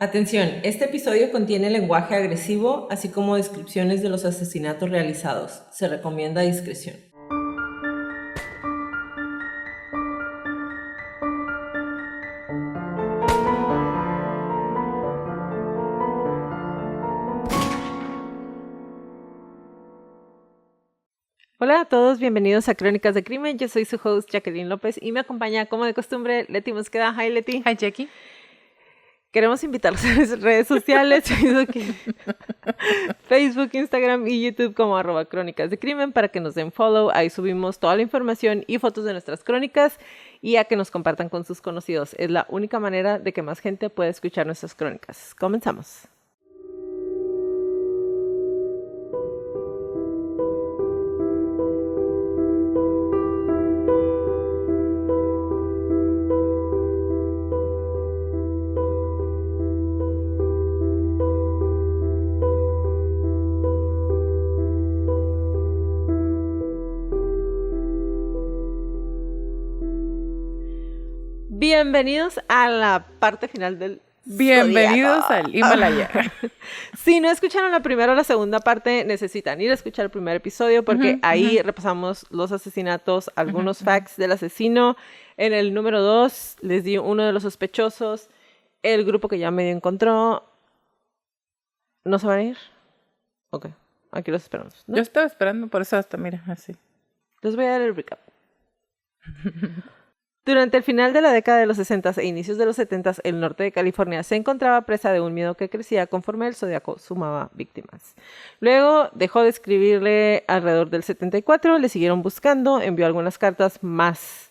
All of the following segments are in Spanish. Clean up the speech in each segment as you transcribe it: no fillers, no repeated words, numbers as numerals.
Atención, este episodio contiene lenguaje agresivo, así como descripciones de los asesinatos realizados. Se recomienda discreción. Hola a todos, bienvenidos a Crónicas de Crimen. Yo soy su host Jacqueline López y me acompaña, como de costumbre, Leti Mosqueda. Hi, Leti. Hi, Jackie. Queremos invitarlos a nuestras redes sociales, Facebook, Instagram y YouTube como @Crónicas de Crimen para que nos den follow. Ahí subimos toda la información y fotos de nuestras crónicas y a que nos compartan con sus conocidos. Es la única manera de que más gente pueda escuchar nuestras crónicas. Comenzamos. Bienvenidos a la parte final del Bienvenidos Zodiaco. al Himalaya. Si no escucharon la primera o la segunda parte, necesitan ir a escuchar el primer episodio porque ahí repasamos los asesinatos, algunos facts del asesino. En el número 2 les di uno de los sospechosos, el grupo que ya medio encontró. ¿No se van a ir? Ok, aquí los esperamos, ¿no? Yo estaba esperando, por eso hasta, mira, así. Les voy a dar el recap. Durante el final de la década de los 60 e inicios de los 70, el norte de California se encontraba presa de un miedo que crecía conforme el Zodiaco sumaba víctimas. Luego dejó de escribirle alrededor del 74, le siguieron buscando, envió algunas cartas más.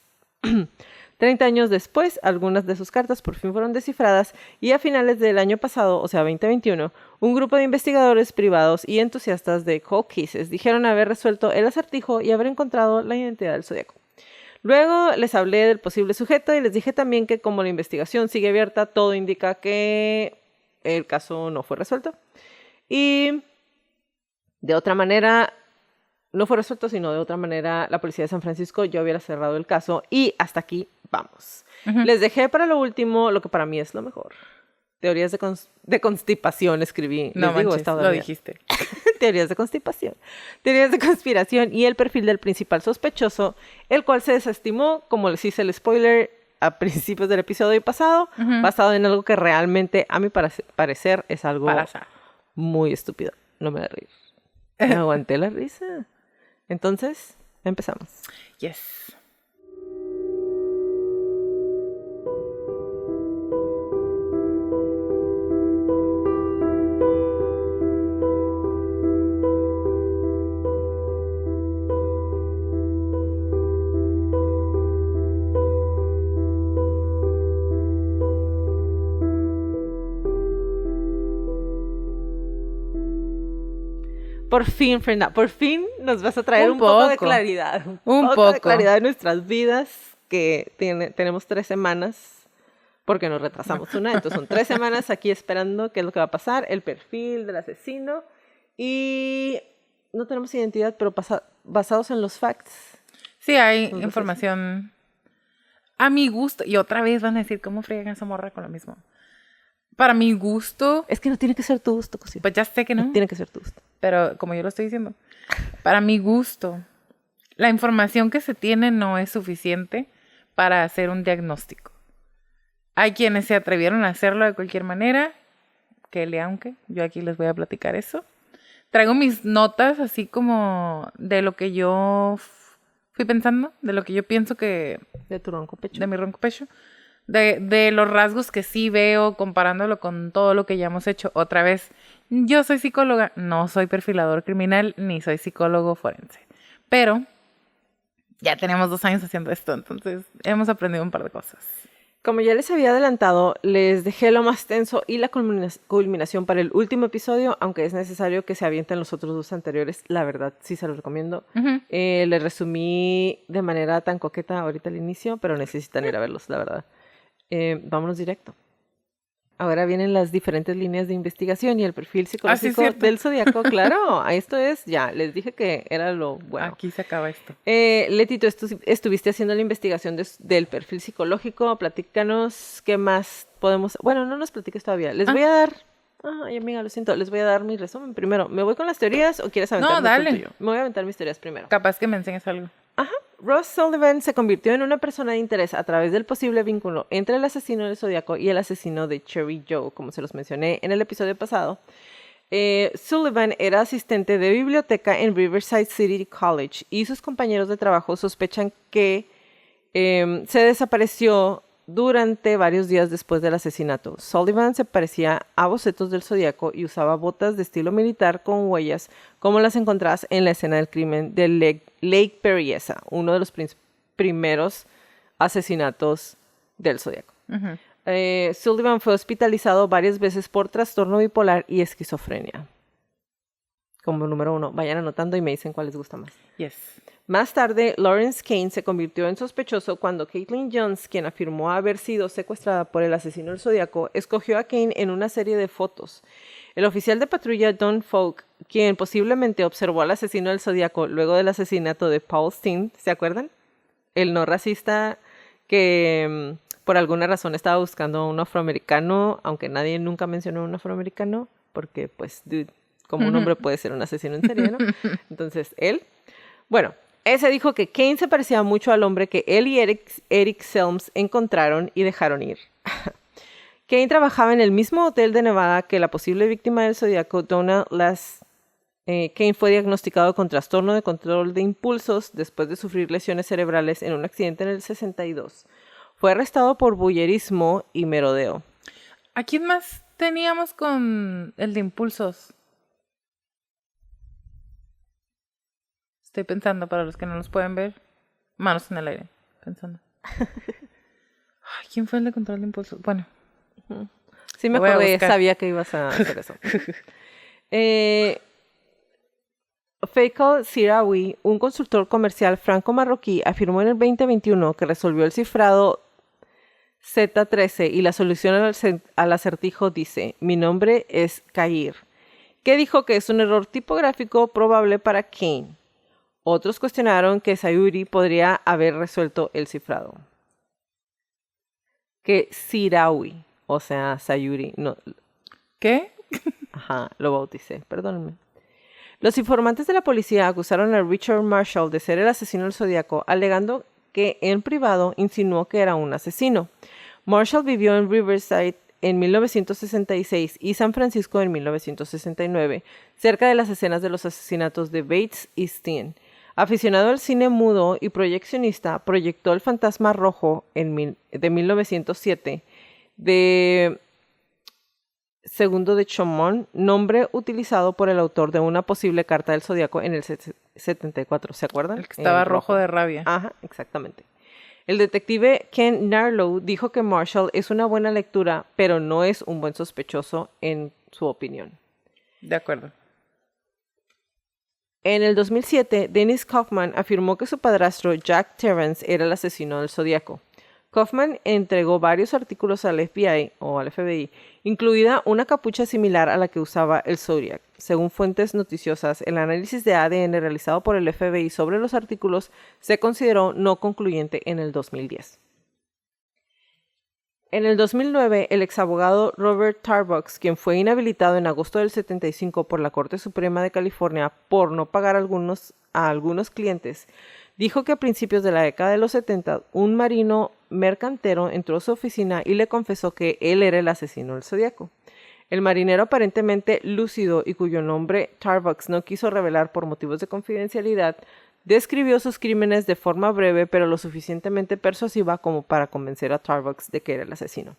30 años después, algunas de sus cartas por fin fueron descifradas y a finales del año pasado, o sea 2021, un grupo de investigadores privados y entusiastas de cold cases dijeron haber resuelto el acertijo y haber encontrado la identidad del Zodiaco. Luego les hablé del posible sujeto y les dije también que como la investigación sigue abierta, todo indica que el caso no fue resuelto. Y de otra manera, no fue resuelto, sino de otra manera, la policía de San Francisco ya hubiera cerrado el caso. Y hasta aquí vamos. Les dejé para lo último lo que para mí es lo mejor. Teorías de constipación escribí. No Les digo, manches, lo dijiste. Teorías de constipación, teorías de conspiración y el perfil del principal sospechoso, el cual se desestimó, como les hice el spoiler a principios del episodio pasado, basado en algo que realmente, a mi parecer, es algo muy estúpido. No me da reír. Me aguanté la risa. Entonces, empezamos. Yes. Por fin, Fernanda, por fin nos vas a traer un poco de claridad. Un poco de claridad en nuestras vidas, que tenemos 3 semanas, porque nos retrasamos una. Entonces son 3 semanas aquí esperando qué es lo que va a pasar, el perfil del asesino. Y no tenemos identidad, pero basados en los facts. Sí, hay información a mi gusto. Y otra vez van a decir, ¿cómo friegan esa morra con lo mismo? Para mi gusto... Es que no tiene que ser tu gusto, Cosita. Pues ya sé que no. No tiene que ser tu gusto. Pero como yo lo estoy diciendo, para mi gusto, la información que se tiene no es suficiente para hacer un diagnóstico. Hay quienes se atrevieron a hacerlo de cualquier manera, que le aunque, yo aquí les voy a platicar eso. Traigo mis notas así como de lo que yo fui pensando, de lo que yo pienso que... De tu ronco pecho. De mi ronco pecho. De los rasgos que sí veo, comparándolo con todo lo que ya hemos hecho. Otra vez, yo soy psicóloga, no soy perfilador criminal, ni soy psicólogo forense. Pero ya tenemos 2 años haciendo esto, entonces hemos aprendido un par de cosas. Como ya les había adelantado, les dejé lo más tenso y la culminación para el último episodio, aunque es necesario que se avienten los otros 2 anteriores. La verdad, sí se los recomiendo. Les resumí de manera tan coqueta ahorita al inicio, pero necesitan ir a verlos, la verdad. Vámonos directo Ahora vienen las diferentes líneas de investigación y el perfil psicológico cierto. del zodiaco. Claro, esto es, ya, les dije que era lo bueno. Aquí se acaba esto. Leti, tú estuviste haciendo la investigación del perfil psicológico. Platícanos qué más podemos... Bueno, no nos platiques todavía. Les voy a dar... Ay, amiga, lo siento. Les voy a dar mi resumen primero. ¿Me voy con las teorías o quieres aventarme dale. tú tuyo? Me voy a aventar mis teorías primero. Capaz que me enseñes algo. Ajá. Ross Sullivan se convirtió en una persona de interés a través del posible vínculo entre el asesino del Zodíaco y el asesino de Cherry Joe, como se los mencioné en el episodio pasado. Sullivan era asistente de biblioteca en Riverside City College y sus compañeros de trabajo sospechan que se desapareció durante varios días después del asesinato. Sullivan se parecía a bocetos del Zodíaco y usaba botas de estilo militar con huellas como las encontradas en la escena del crimen de Lake Berryessa, uno de los primeros asesinatos del Zodíaco. Sullivan fue hospitalizado varias veces por trastorno bipolar y esquizofrenia. Como número 1, vayan anotando y me dicen cuál les gusta más. Yes. Más tarde, Lawrence Kane se convirtió en sospechoso cuando Caitlin Jones, quien afirmó haber sido secuestrada por el asesino del Zodíaco, escogió a Kane en una serie de fotos. El oficial de patrulla Don Falk, quien posiblemente observó al asesino del Zodíaco luego del asesinato de Paul Steen, ¿se acuerdan? El no racista que por alguna razón estaba buscando a un afroamericano, aunque nadie nunca mencionó a un afroamericano, porque pues, dude, como un hombre puede ser un asesino en serie, ¿no? Entonces, él, bueno, ese dijo que Kane se parecía mucho al hombre que él y Eric Selms encontraron y dejaron ir. Kane trabajaba en el mismo hotel de Nevada que la posible víctima del Zodíaco, Donna Lass. Kane fue diagnosticado con trastorno de control de impulsos después de sufrir lesiones cerebrales en un accidente en el 62. Fue arrestado por bullerismo y merodeo. ¿A quién más teníamos con el de impulsos? Estoy pensando, para los que no los pueden ver, manos en el aire, pensando. Ay, ¿quién fue el de control de impulsos? Bueno. Sí me acordé, sabía que ibas a hacer eso. Faisal Sirawi, un consultor comercial franco-marroquí, afirmó en el 2021 que resolvió el cifrado Z13 y la solución al acertijo dice: mi nombre es Kair, que dijo que es un error tipográfico probable para Kane. Otros cuestionaron que Sayuri podría haber resuelto el cifrado. Que Sirawi, o sea, Sayuri, no. ¿Qué? Ajá, lo bauticé, perdónenme. Los informantes de la policía acusaron a Richard Marshall de ser el asesino del Zodíaco, alegando que en privado insinuó que era un asesino. Marshall vivió en Riverside en 1966 y San Francisco en 1969, cerca de las escenas de los asesinatos de Bates y Steen. Aficionado al cine mudo y proyeccionista, proyectó El Fantasma Rojo de 1907 de Segundo de Chaumont, nombre utilizado por el autor de una posible carta del Zodíaco en el 74, ¿se acuerdan? El que estaba rojo de rabia. Ajá, exactamente. El detective Ken Narlow dijo que Marshall es una buena lectura, pero no es un buen sospechoso en su opinión. De acuerdo. En el 2007, Dennis Kaufman afirmó que su padrastro Jack Terrence era el asesino del Zodíaco. Kaufman entregó varios artículos al FBI o al FBI, incluida una capucha similar a la que usaba el Zodiac. Según fuentes noticiosas, el análisis de ADN realizado por el FBI sobre los artículos se consideró no concluyente en el 2010. En el 2009, el exabogado Robert Tarbox, quien fue inhabilitado en agosto del 75 por la Corte Suprema de California por no pagar a algunos clientes, dijo que a principios de la década de los 70, un marino mercantero entró a su oficina y le confesó que él era el asesino del Zodíaco. El marinero, aparentemente lúcido y cuyo nombre Tarbox no quiso revelar por motivos de confidencialidad, describió sus crímenes de forma breve pero lo suficientemente persuasiva como para convencer a Tarbox de que era el asesino.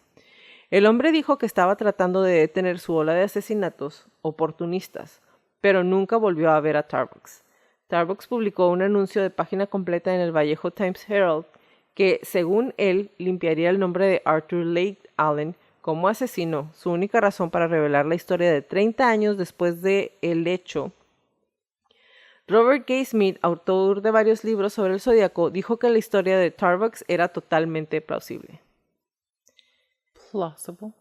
El hombre dijo que estaba tratando de detener su ola de asesinatos oportunistas, pero nunca volvió a ver a Tarbox. Tarbox publicó un anuncio de página completa en el Vallejo Times Herald que, según él, limpiaría el nombre de Arthur Lake Allen como asesino, su única razón para revelar la historia de 30 años después del hecho. Robert Gay Smith, autor de varios libros sobre el Zodíaco, dijo que la historia de Tarbox era totalmente plausible. Plausible.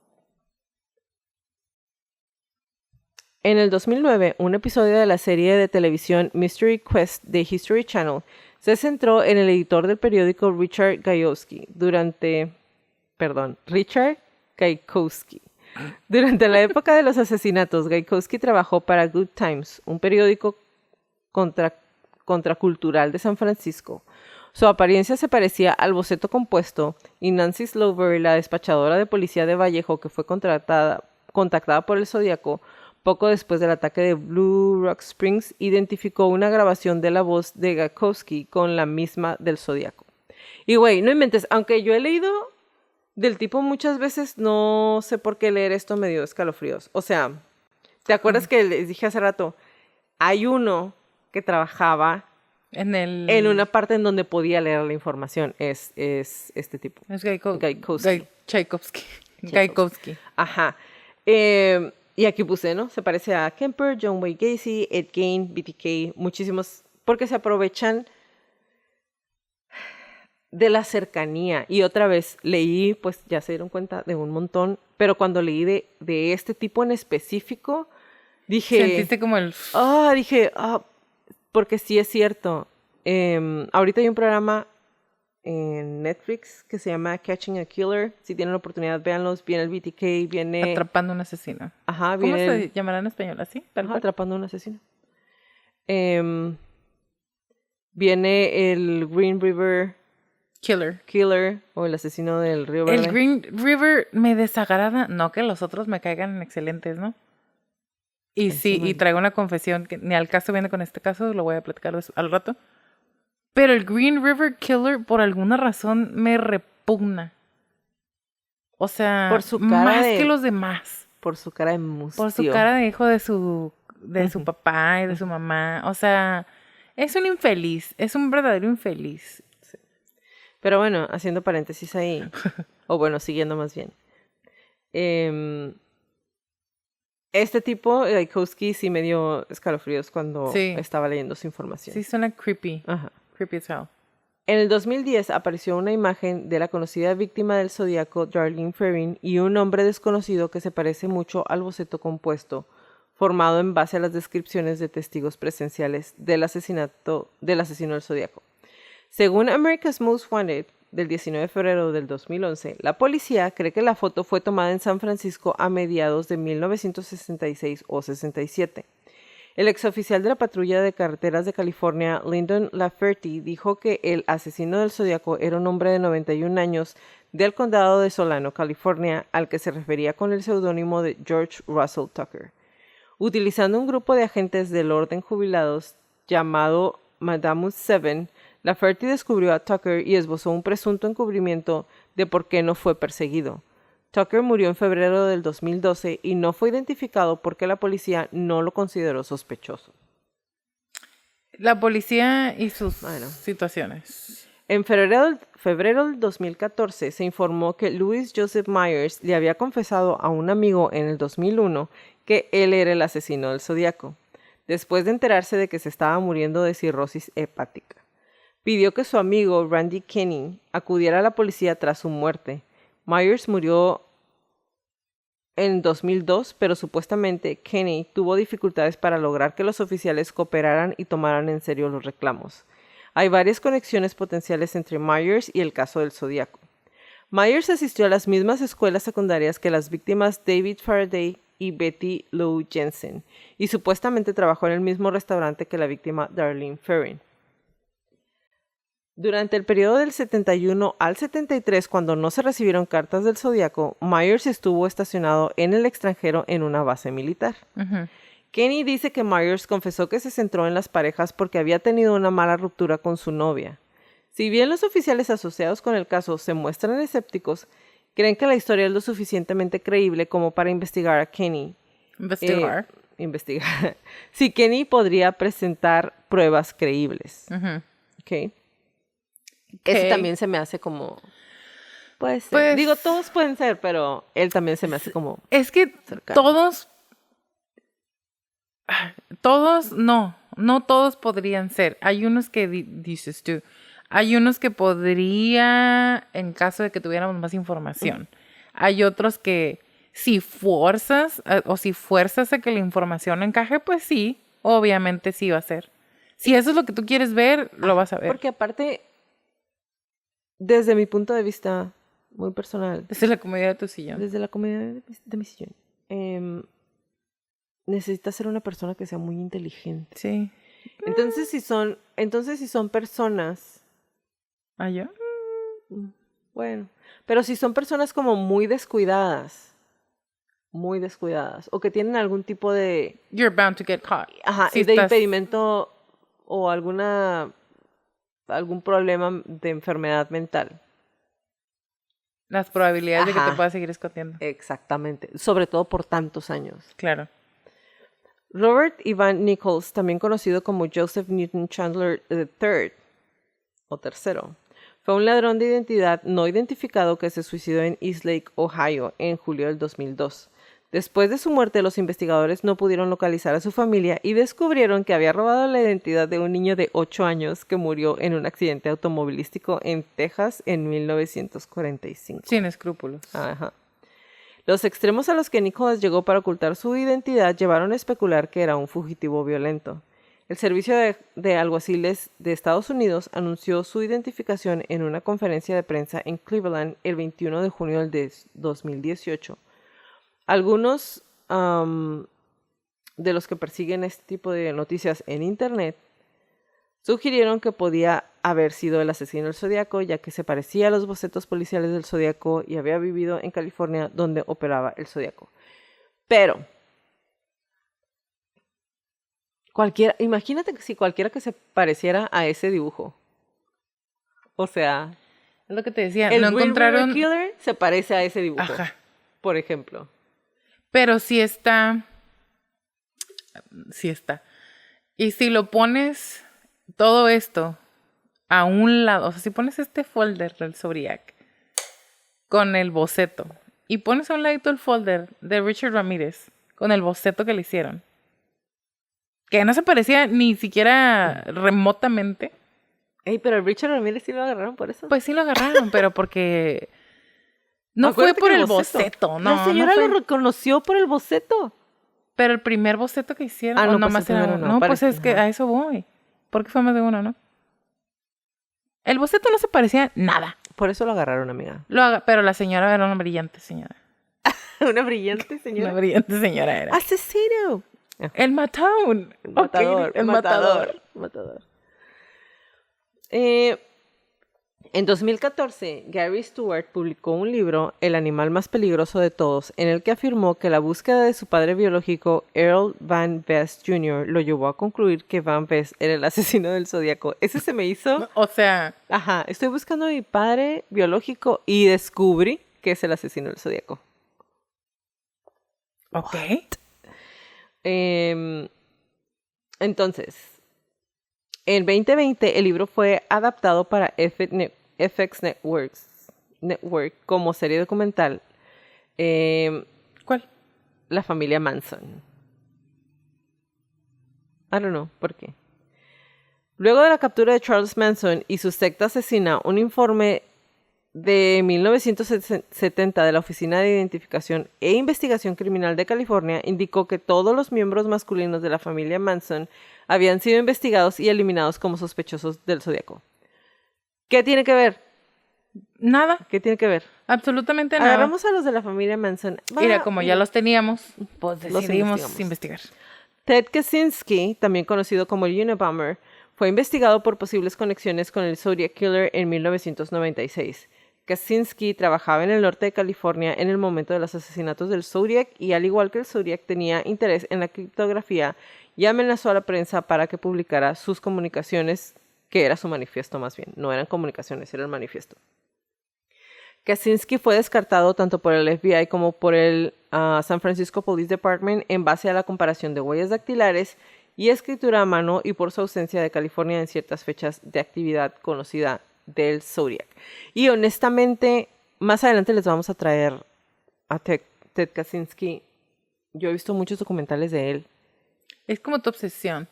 En el 2009, un episodio de la serie de televisión Mystery Quest de History Channel se centró en el editor del periódico Richard Gajkowski. Durante la época de los asesinatos, Gajkowski trabajó para Good Times, un periódico contracultural de San Francisco. Su apariencia se parecía al boceto compuesto y Nancy Slover, la despachadora de policía de Vallejo que fue contactada por el Zodíaco poco después del ataque de Blue Rock Springs, identificó una grabación de la voz de Gajkowski con la misma del Zodíaco. Y güey, no inventes, aunque yo he leído del tipo muchas veces, no sé por qué leer esto me dio escalofríos. O sea, ¿te acuerdas que les dije hace rato? Hay uno que trabajaba en una parte en donde podía leer la información. Es este tipo. Es Gajkowski. Gajkowski. Ajá. Y aquí puse, ¿no? Se parece a Kemper, John Wayne Gacy, Ed Gein, BTK, muchísimos, porque se aprovechan de la cercanía. Y otra vez leí, pues ya se dieron cuenta de un montón, pero cuando leí de este tipo en específico, dije... ¿Sentiste como el...? Porque sí es cierto. Ahorita hay un programa en Netflix que se llama Catching a Killer. Si tienen la oportunidad, véanlos. Viene el BTK, viene... Atrapando a un asesino. Ajá, ¿Cómo viene se llamará en español? ¿Así? Ajá, Atrapando a un asesino. Viene el Green River Killer o el asesino del Río Verde. El Green River me desagrada. No que los otros me caigan excelentes, ¿no? Y sí, y traigo una confesión que ni al caso viene con este caso, lo voy a platicar al rato. Pero el Green River Killer, por alguna razón, me repugna. O sea, por su cara más que los demás. Por su cara de mustio. Por su cara de hijo de su papá y de su mamá. O sea, es un infeliz. Es un verdadero infeliz. Sí. Pero bueno, haciendo paréntesis ahí. O bueno, siguiendo más bien. Este tipo, Gajkowski, sí me dio escalofríos cuando estaba leyendo su información. Sí, suena creepy. Ajá. Creepy as hell. En el 2010 apareció una imagen de la conocida víctima del Zodíaco, Darlene Ferrin, y un hombre desconocido que se parece mucho al boceto compuesto, formado en base a las descripciones de testigos presenciales del asesino del Zodíaco. Según America's Most Wanted, del 19 de febrero del 2011, la policía cree que la foto fue tomada en San Francisco a mediados de 1966 o 67. El exoficial de la patrulla de carreteras de California, Lyndon Lafferty, dijo que el asesino del Zodíaco era un hombre de 91 años del condado de Solano, California, al que se refería con el seudónimo de George Russell Tucker. Utilizando un grupo de agentes del orden jubilados llamado Madamus 7, Lafferty descubrió a Tucker y esbozó un presunto encubrimiento de por qué no fue perseguido. Tucker murió en febrero del 2012 y no fue identificado porque la policía no lo consideró sospechoso. La policía y sus situaciones. En febrero del 2014 se informó que Louis Joseph Myers le había confesado a un amigo en el 2001 que él era el asesino del Zodíaco, después de enterarse de que se estaba muriendo de cirrosis hepática. Pidió que su amigo Randy Kenny acudiera a la policía tras su muerte. Myers murió en 2002, pero supuestamente Kenny tuvo dificultades para lograr que los oficiales cooperaran y tomaran en serio los reclamos. Hay varias conexiones potenciales entre Myers y el caso del Zodíaco. Myers asistió a las mismas escuelas secundarias que las víctimas David Faraday y Betty Lou Jensen, y supuestamente trabajó en el mismo restaurante que la víctima Darlene Ferrin. Durante el periodo del 71 al 73, cuando no se recibieron cartas del Zodíaco, Myers estuvo estacionado en el extranjero en una base militar. Uh-huh. Kenny dice que Myers confesó que se centró en las parejas porque había tenido una mala ruptura con su novia. Si bien los oficiales asociados con el caso se muestran escépticos, creen que la historia es lo suficientemente creíble como para investigar a Kenny. Investigar. Si Kenny podría presentar pruebas creíbles. Uh-huh. Okay. Ese también se me hace como... Puede ser. Digo, todos pueden ser, pero él también se me hace como... Es que cercano. Todos, no todos podrían ser. Hay unos que dices tú, hay unos que podría, en caso de que tuviéramos más información. Hay otros que Si fuerzas a que la información encaje, pues sí, obviamente sí va a ser. Si eso es lo que tú quieres ver, lo vas a ver. Porque aparte, desde mi punto de vista muy personal, Esa es la comedia de tu sillón. desde la comedia de mi sillón, necesitas ser una persona que sea muy inteligente. Sí. Entonces, si son personas, ¿Yo? bueno, pero si son personas como muy descuidadas, o que tienen algún tipo de, You're bound to get caught. y de impedimento o algún problema de enfermedad mental. Las probabilidades de que te puedas seguir escondiendo. Exactamente, sobre todo por tantos años. Claro. Robert Ivan Nichols, también conocido como Joseph Newton Chandler III, o tercero, fue un ladrón de identidad no identificado que se suicidó en East Lake, Ohio, en julio del 2002. Después de su muerte, los investigadores no pudieron localizar a su familia y descubrieron que había robado la identidad de un niño de 8 años que murió en un accidente automovilístico en Texas en 1945. Sin escrúpulos. Ajá. Los extremos a los que Nicholas llegó para ocultar su identidad llevaron a especular que era un fugitivo violento. El Servicio de Alguaciles de Estados Unidos anunció su identificación en una conferencia de prensa en Cleveland el 21 de junio del 2018. Algunos de los que persiguen este tipo de noticias en Internet sugirieron que podía haber sido el asesino del Zodíaco, ya que se parecía a los bocetos policiales del Zodíaco y había vivido en California, donde operaba el Zodíaco. Pero imagínate que si cualquiera que se pareciera a ese dibujo. O sea, es lo que te decía, el no Green encontraron. River Killer se parece a ese dibujo. Ajá. Por ejemplo. Pero sí está. Y si lo pones todo esto a un lado, o sea, si pones este folder del Zodiac con el boceto y pones a un ladito el folder de Richard Ramírez con el boceto que le hicieron, que no se parecía ni siquiera remotamente. Ey, pero el Richard Ramírez sí lo agarraron por eso. Pues sí lo agarraron, pero porque no fue por el boceto, no. La señora no fue... lo reconoció por el boceto. Pero el primer boceto que hicieron, no, nomás pues era uno. No, pues es que a eso voy. Porque fue más de uno, ¿no? El boceto no se parecía nada. Por eso lo agarraron, amiga. Pero la señora era una brillante señora. Una brillante señora. Una brillante señora era. ¡Asesino! El matón. El matador. Okay, el matador. En 2014, Gary Stewart publicó un libro, El animal más peligroso de todos, en el que afirmó que la búsqueda de su padre biológico, Earl Van Vest Jr., lo llevó a concluir que Van Vest era el asesino del Zodíaco. Ese se me hizo... O sea... Ajá, estoy buscando a mi padre biológico y descubrí que es el asesino del Zodíaco. Ok. Entonces... En 2020, el libro fue adaptado para FX Network como serie documental. ¿Cuál? La familia Manson. I don't know, ¿por qué? Luego de la captura de Charles Manson y su secta asesina, un informe de 1970 de la Oficina de Identificación e Investigación Criminal de California indicó que todos los miembros masculinos de la familia Manson habían sido investigados y eliminados como sospechosos del Zodíaco. ¿Qué tiene que ver? Nada. ¿Qué tiene que ver? Absolutamente nada. Agarramos a los de la familia Manson. Mira, como ya los teníamos, pues decidimos investigar. Ted Kaczynski, también conocido como el Unabomber, fue investigado por posibles conexiones con el Zodiac Killer en 1996. Kaczynski trabajaba en el norte de California en el momento de los asesinatos del Zodiac y, al igual que el Zodiac, tenía interés en la criptografía y amenazó a la prensa para que publicara sus comunicaciones, que era su manifiesto más bien. No eran comunicaciones, era el manifiesto. Kaczynski fue descartado tanto por el FBI como por el San Francisco Police Department en base a la comparación de huellas dactilares y escritura a mano y por su ausencia de California en ciertas fechas de actividad conocida del Zodiac. Y honestamente, más adelante les vamos a traer a Ted Kaczynski. Yo he visto muchos documentales de él. Es como tu obsesión.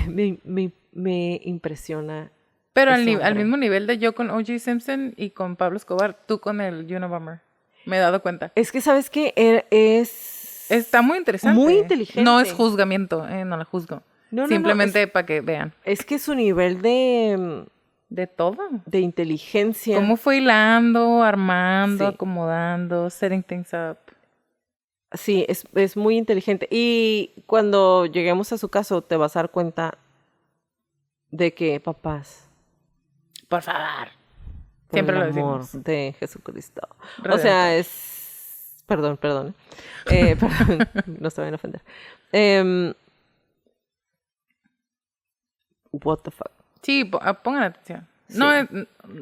me impresiona. Pero al mismo nivel de yo con O.J. Simpson y con Pablo Escobar, tú con el Unabomber. Me he dado cuenta. Es que, ¿sabes qué? Está muy interesante. Muy inteligente. No es juzgamiento, no la juzgo. No, Simplemente para que vean. Es que su nivel De todo. de inteligencia... Cómo fue hilando, armando, Sí. acomodando, setting things up. Sí, es muy inteligente. Y cuando lleguemos a su caso, te vas a dar cuenta de que, papás, Por favor. por Siempre el lo amor decimos. de Jesucristo. O Redentor. sea, es... Perdón. Perdón, no se vayan a ofender. What the fuck. Sí, pongan atención. Sí. No es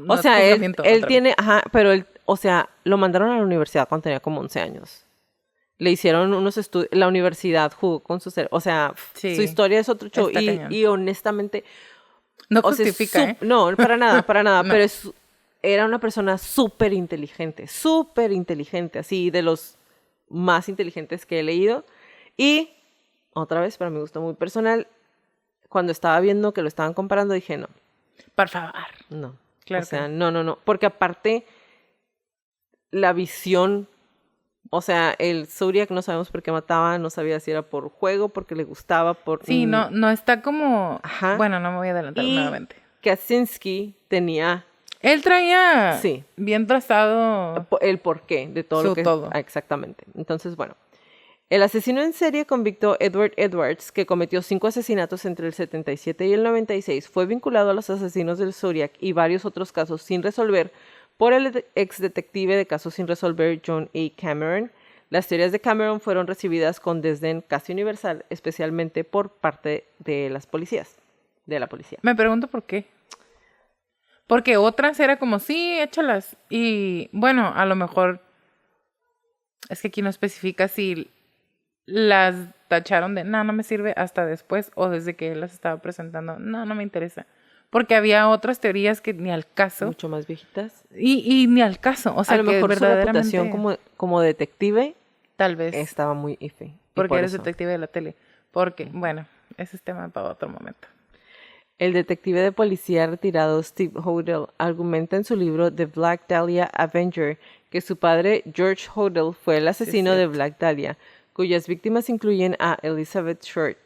O sea, él juzgamiento, otra vez. tiene... Ajá, pero él... O sea, lo mandaron a la universidad cuando tenía como 11 años. Le hicieron unos estudios... La universidad jugó con su cerebro. O sea, Sí. su historia es otro show. Está cañón. Y honestamente... No O sea, justifica, ¿eh? No, para nada. No. Pero era una persona súper inteligente, así de los más inteligentes que he leído. Y, otra vez, para mi gusto muy personal, cuando estaba viendo que lo estaban comparando, dije, no, Por favor. no. Claro O sea, que no. Porque aparte, la visión... O sea, el Zodiac no sabemos por qué mataba, no sabía si era por juego, porque le gustaba, por... Sí, no está como... Ajá. Bueno, no me voy a adelantar Y nuevamente. Kaczynski tenía Él traía Sí. bien trazado. el porqué de todo lo Su que... todo. Exactamente. Entonces, bueno. El asesino en serie convicto Edward Edwards, que cometió 5 asesinatos entre el 77 y el 96, fue vinculado a los asesinos del Zodiac y varios otros casos sin resolver por el ex detective de casos sin resolver John A. Cameron. Las teorías de Cameron fueron recibidas con desdén casi universal, especialmente por parte de las policías, de la policía. Me pregunto por qué. Porque otras era como, sí, échalas. Y bueno, a lo mejor es que aquí no especifica si las tacharon de, no me sirve hasta después o desde que él las estaba presentando. No me interesa. Porque había otras teorías que ni al caso. Mucho más viejitas. Y ni al caso. O sea, A lo que mejor su verdaderamente... reputación como detective Tal vez. estaba muy iffy. y Porque por eres eso. detective de la tele. Porque, bueno, ese es tema para otro momento. El detective de policía retirado Steve Hodel argumenta en su libro The Black Dahlia Avenger que su padre George Hodel fue el asesino de Black Dahlia, cuyas víctimas incluyen a Elizabeth Short.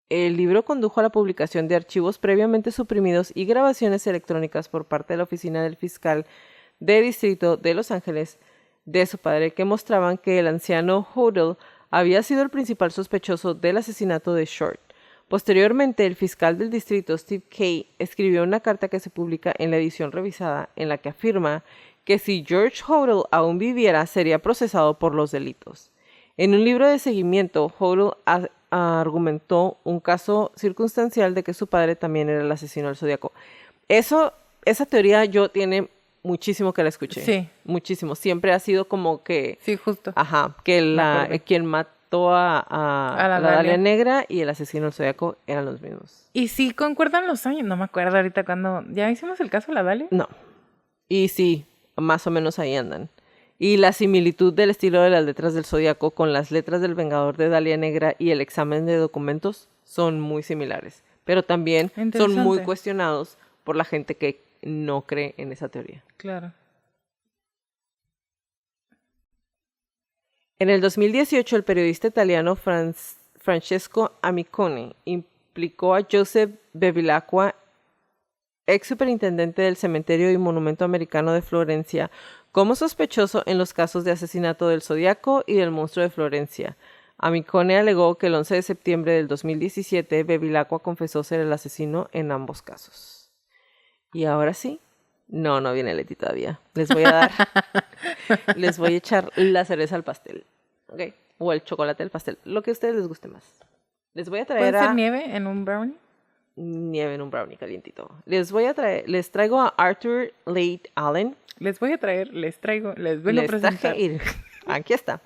El libro condujo a la publicación de archivos previamente suprimidos y grabaciones electrónicas por parte de la oficina del fiscal de distrito de Los Ángeles de su padre que mostraban que el anciano Hodel había sido el principal sospechoso del asesinato de Short. Posteriormente, el fiscal del distrito, Steve Kay, escribió una carta que se publica en la edición revisada, en la que afirma que si George Hodel aún viviera, sería procesado por los delitos. En un libro de seguimiento, Hodel argumentó un caso circunstancial de que su padre también era el asesino del Zodíaco. Esa teoría yo tiene muchísimo que la escuché. Sí. Muchísimo. Siempre ha sido como que... Sí, justo. Ajá, que quien mató a la Dalia Negra y el asesino del Zodíaco eran los mismos. Y sí concuerdan los años. No me acuerdo ahorita cuando... ¿Ya hicimos el caso de la Dalia? No. Y sí, más o menos ahí andan. Y la similitud del estilo de las letras del Zodíaco con las letras del Vengador de Dalia Negra y el examen de documentos son muy similares. Pero también son muy cuestionados por la gente que no cree en esa teoría. Claro. En el 2018, el periodista italiano Francesco Amicone implicó a Joseph Bevilacqua, ex superintendente del Cementerio y Monumento Americano de Florencia, como sospechoso en los casos de asesinato del Zodíaco y del monstruo de Florencia. Amicone alegó que el 11 de septiembre del 2017 Bevilacqua confesó ser el asesino en ambos casos. Y ahora sí, no viene Leti todavía. Les voy a echar la cereza al pastel, ¿ok? O el chocolate al pastel, lo que a ustedes les guste más. Les voy a traer ¿Puede ser nieve en un brownie? Nieve en un brownie calientito. Les traigo a Arthur Leigh Allen. Les vengo a presentar. Aquí está.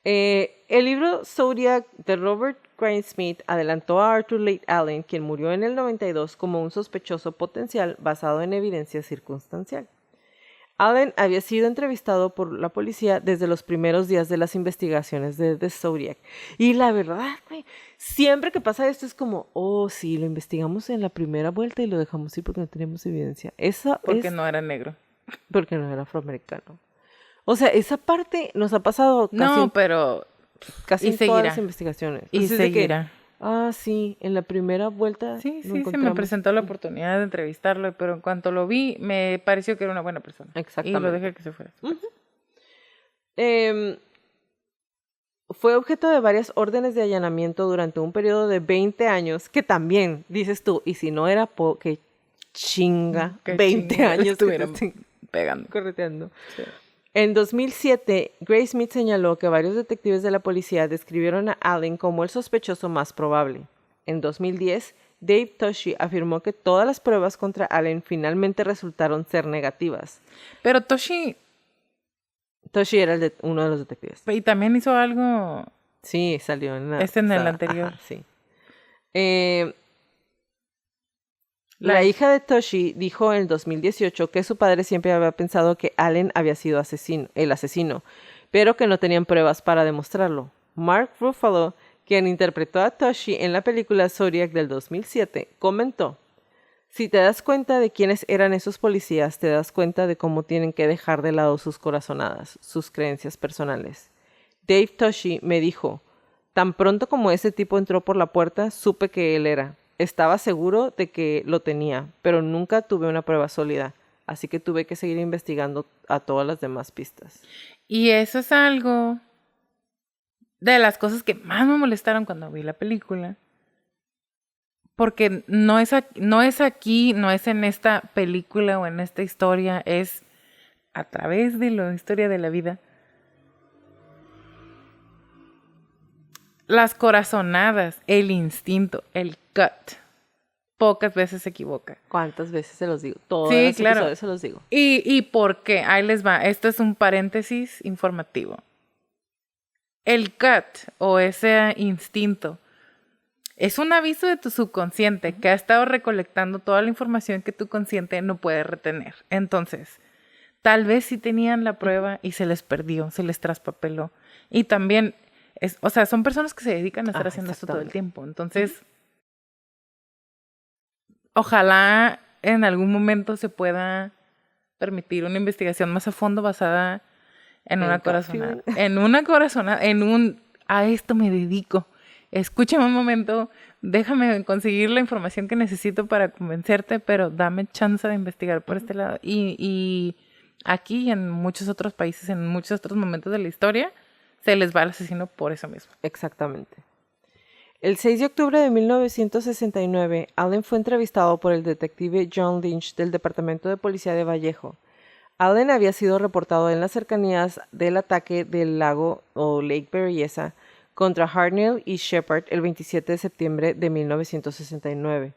El libro Zodiac de Robert Grainsmith adelantó a Arthur Leigh Allen, quien murió en el 92 como un sospechoso potencial basado en evidencia circunstancial. Allen había sido entrevistado por la policía desde los primeros días de las investigaciones de The Zodiac. Y la verdad, güey, siempre que pasa esto es como, oh, sí, lo investigamos en la primera vuelta y lo dejamos ir porque no teníamos evidencia. Porque no era negro. Porque no era afroamericano. O sea, esa parte nos ha pasado No, pero... casi y en todas seguirá. las investigaciones. Y Entonces, de que, seguirá. sí, en la primera vuelta Sí, lo sí, se me encontramos. presentó la oportunidad de entrevistarlo, pero en cuanto lo vi, me pareció que era una buena persona. Y lo Exactamente. dejé que se fuera. Fue objeto de varias órdenes de allanamiento durante un periodo de 20 años, que también, dices tú, y si no era que chinga, Qué 20 chinga, años que te estuvieron estén pegando. correteando. Sí. En 2007, Grace Smith señaló que varios detectives de la policía describieron a Allen como el sospechoso más probable. En 2010, Dave Toschi afirmó que todas las pruebas contra Allen finalmente resultaron ser negativas. Pero Toshi, Toschi era uno de los detectives. y también hizo algo... Sí, salió en la... en el anterior. Ajá, sí. La hija de Toshi dijo en el 2018 que su padre siempre había pensado que Allen había sido el asesino, pero que no tenían pruebas para demostrarlo. Mark Ruffalo, quien interpretó a Toshi en la película Zodiac del 2007, comentó: "Si te das cuenta de quiénes eran esos policías, te das cuenta de cómo tienen que dejar de lado sus corazonadas, sus creencias personales. Dave Toshi me dijo, tan pronto como ese tipo entró por la puerta, supe que él era. Estaba seguro de que lo tenía, pero nunca tuve una prueba sólida, así que tuve que seguir investigando a todas las demás pistas". Y eso es algo de las cosas que más me molestaron cuando vi la película. Porque no es aquí, no es en esta película o en esta historia, es a través de la historia de la vida. Las corazonadas, el instinto, el gut, pocas veces se equivoca. ¿Cuántas veces se los digo? Todos Sí, los claro. episodios se los digo. ¿Y por qué? Ahí les va. Esto es un paréntesis informativo. El gut o ese instinto es un aviso de tu subconsciente que ha estado recolectando toda la información que tu consciente no puede retener. Entonces, tal vez sí tenían la prueba y se les perdió, se les traspapeló. Y también, son personas que se dedican a estar haciendo esto todo el tiempo. Entonces, ojalá en algún momento se pueda permitir una investigación más a fondo basada en una corazonada. En una corazonada, a esto me dedico. Escúchame un momento, déjame conseguir la información que necesito para convencerte, pero dame chance de investigar por este lado. Y aquí y en muchos otros países, en muchos otros momentos de la historia, se les va al asesino por eso mismo. Exactamente. El 6 de octubre de 1969, Allen fue entrevistado por el detective John Lynch del Departamento de Policía de Vallejo. Allen había sido reportado en las cercanías del ataque del lago o Lake Berryessa contra Hartnell y Shepard el 27 de septiembre de 1969.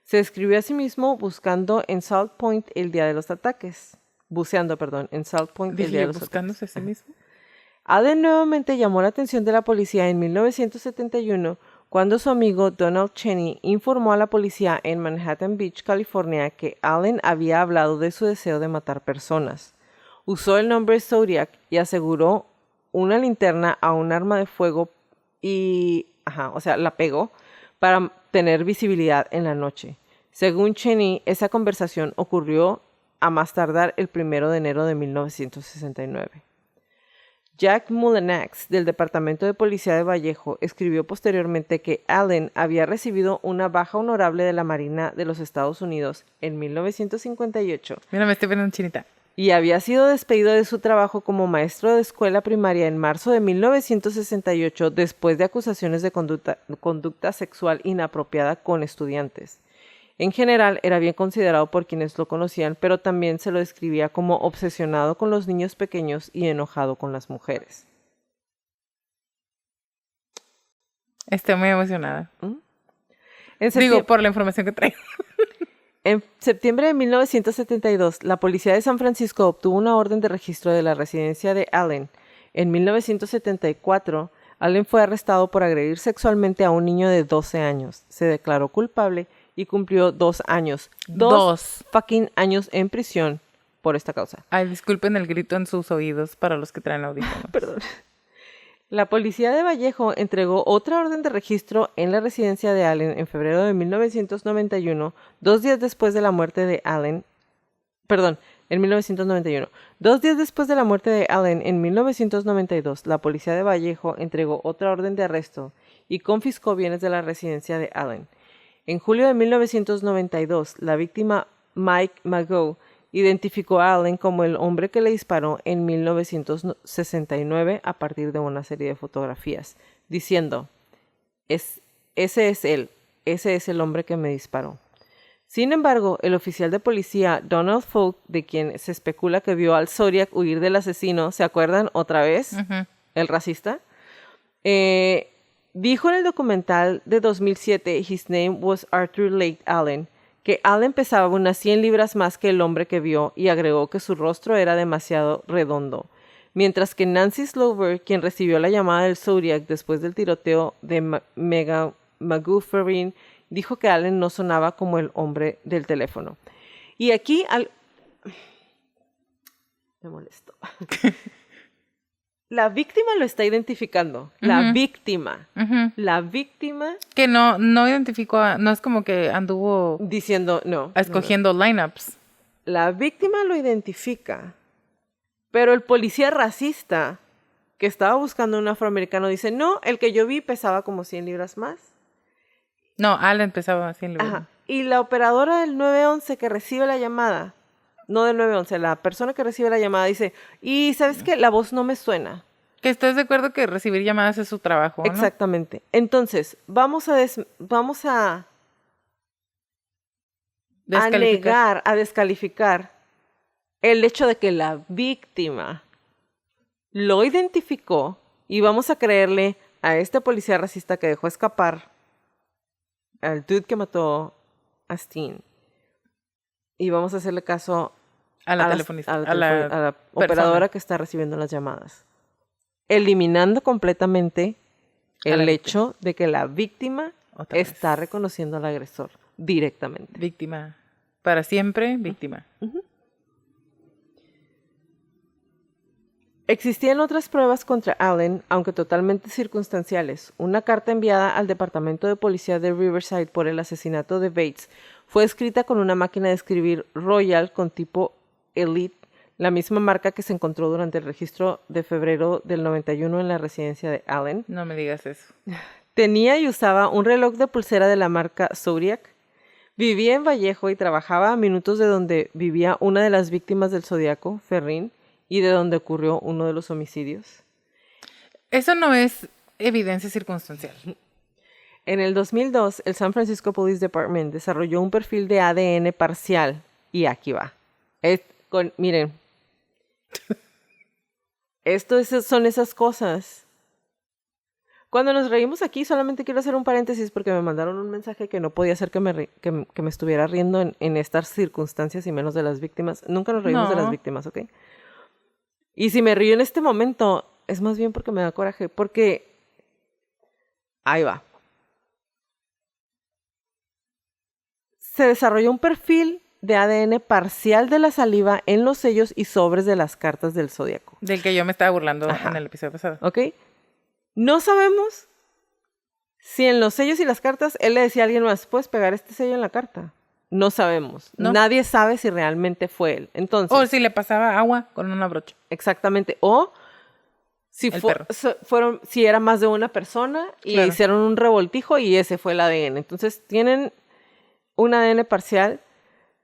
Se describió a sí mismo buceando en Salt Point el día de los ataques. ¿Buscándose a sí mismo? Allen nuevamente llamó la atención de la policía en 1971 cuando su amigo Donald Cheney informó a la policía en Manhattan Beach, California, que Allen había hablado de su deseo de matar personas. Usó el nombre Zodiac y aseguró una linterna a un arma de fuego la pegó para tener visibilidad en la noche. Según Cheney, esa conversación ocurrió a más tardar el 1 de enero de 1969. Jack Mullinax, del Departamento de Policía de Vallejo, escribió posteriormente que Allen había recibido una baja honorable de la Marina de los Estados Unidos en 1958. Mira, me estoy viendo chinita. Y había sido despedido de su trabajo como maestro de escuela primaria en marzo de 1968 después de acusaciones de conducta sexual inapropiada con estudiantes. En general, era bien considerado por quienes lo conocían, pero también se lo describía como obsesionado con los niños pequeños y enojado con las mujeres. Estoy muy emocionada. Digo, por la información que traigo. En septiembre de 1972, la policía de San Francisco obtuvo una orden de registro de la residencia de Allen. En 1974, Allen fue arrestado por agredir sexualmente a un niño de 12 años. Se declaró culpable y cumplió 2 años. 2 fucking años en prisión por esta causa. Ay, disculpen el grito en sus oídos para los que traen audífonos. Perdón. La policía de Vallejo entregó otra orden de registro en la residencia de Allen en febrero de 1991, 2 días después de la muerte de Allen. en 1991. 2 días después de la muerte de Allen, en 1992, la policía de Vallejo entregó otra orden de arresto y confiscó bienes de la residencia de Allen. En julio de 1992, la víctima Mike Mageau identificó a Allen como el hombre que le disparó en 1969 a partir de una serie de fotografías, diciendo, ese es él, ese es el hombre que me disparó. Sin embargo, el oficial de policía Donald Folk, de quien se especula que vio al Zodiac huir del asesino, ¿se acuerdan otra vez? El racista. Dijo en el documental de 2007, His Name Was Arthur Lake Allen, que Allen pesaba unas 100 libras más que el hombre que vio y agregó que su rostro era demasiado redondo. Mientras que Nancy Slover, quien recibió la llamada del Zodiac después del tiroteo de Mageau Ferrin, dijo que Allen no sonaba como el hombre del teléfono. Y aquí me molesto. La víctima lo está identificando. La víctima. La víctima. Que no identificó, no es como que anduvo diciendo, no. Escogiendo lineups. La víctima lo identifica. Pero el policía racista que estaba buscando a un afroamericano dice, no, el que yo vi pesaba como 100 libras más. No, Allen pesaba 100 libras. Ajá. Y la operadora del 911 que recibe la llamada, no del 911, la persona que recibe la llamada dice, y ¿sabes qué? La voz no me suena. Que estás de acuerdo que recibir llamadas es su trabajo, ¿no? Exactamente. Entonces, vamos a negar, a descalificar el hecho de que la víctima lo identificó y vamos a creerle a este policía racista que dejó escapar al dude que mató a Steen. Y vamos a hacerle caso a la telefonista, a la operadora que está recibiendo las llamadas. Eliminando completamente el hecho de que la víctima está reconociendo al agresor directamente. Víctima. Para siempre, víctima. Existían otras pruebas contra Allen, aunque totalmente circunstanciales. Una carta enviada al Departamento de Policía de Riverside por el asesinato de Bates fue escrita con una máquina de escribir Royal con tipo Elite, la misma marca que se encontró durante el registro de febrero del 91 en la residencia de Allen. No me digas eso. Tenía y usaba un reloj de pulsera de la marca Zodiac. Vivía en Vallejo y trabajaba a minutos de donde vivía una de las víctimas del Zodiaco, Ferrin, y de donde ocurrió uno de los homicidios. Eso no es evidencia circunstancial. En el 2002, el San Francisco Police Department desarrolló un perfil de ADN parcial. Y aquí va. Miren. Son esas cosas. Cuando nos reímos aquí, solamente quiero hacer un paréntesis porque me mandaron un mensaje que no podía ser que me estuviera riendo en estas circunstancias y menos de las víctimas. Nunca nos reímos de las víctimas, ¿ok? Y si me río en este momento, es más bien porque me da coraje, porque ahí va. Se desarrolló un perfil de ADN parcial de la saliva en los sellos y sobres de las cartas del Zodiaco. Del que yo me estaba burlando en el episodio pasado. ¿Ok? No sabemos si en los sellos y las cartas él le decía a alguien más, ¿puedes pegar este sello en la carta? No sabemos. No. Nadie sabe si realmente fue él. Entonces, o si le pasaba agua con una brocha. Exactamente. O si si era más de una persona y hicieron un revoltijo y ese fue el ADN. Entonces, tienen un ADN parcial.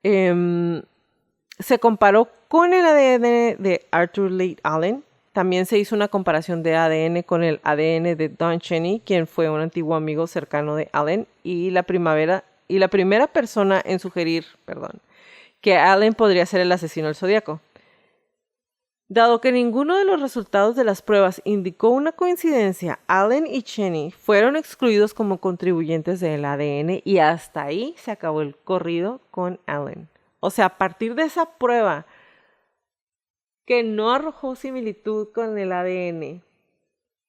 Se comparó con el ADN de Arthur Lake Allen. También se hizo una comparación de ADN con el ADN de Don Cheney, quien fue un antiguo amigo cercano de Allen, y la primera persona en sugerir, que Allen podría ser el asesino del Zodiaco. Dado que ninguno de los resultados de las pruebas indicó una coincidencia, Allen y Cheney fueron excluidos como contribuyentes del ADN y hasta ahí se acabó el corrido con Allen. O sea, a partir de esa prueba que no arrojó similitud con el ADN,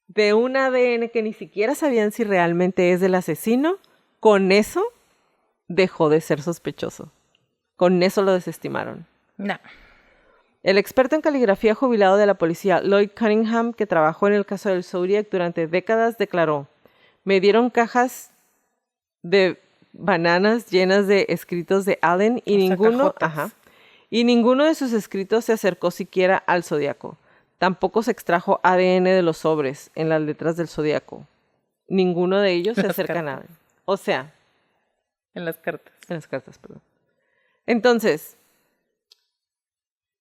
de un ADN que ni siquiera sabían si realmente es del asesino, con eso dejó de ser sospechoso. Con eso lo desestimaron. No. El experto en caligrafía jubilado de la policía, Lloyd Cunningham, que trabajó en el caso del Zodiac durante décadas, declaró: me dieron cajas de bananas llenas de escritos de Allen y Y ninguno de sus escritos se acercó siquiera al zodiaco. Tampoco se extrajo ADN de los sobres en las letras del zodiaco. Ninguno de ellos se acerca a nada. O sea, En las cartas. en las cartas, perdón. Entonces,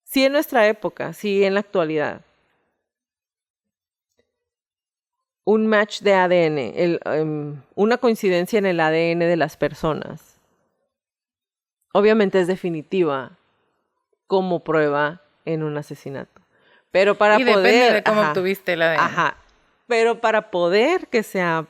si en nuestra época, si en la actualidad, un match de ADN, una coincidencia en el ADN de las personas, obviamente es definitiva como prueba en un asesinato. Pero para Y poder... depende de cómo ajá, obtuviste el ADN. Ajá. Pero para poder que sea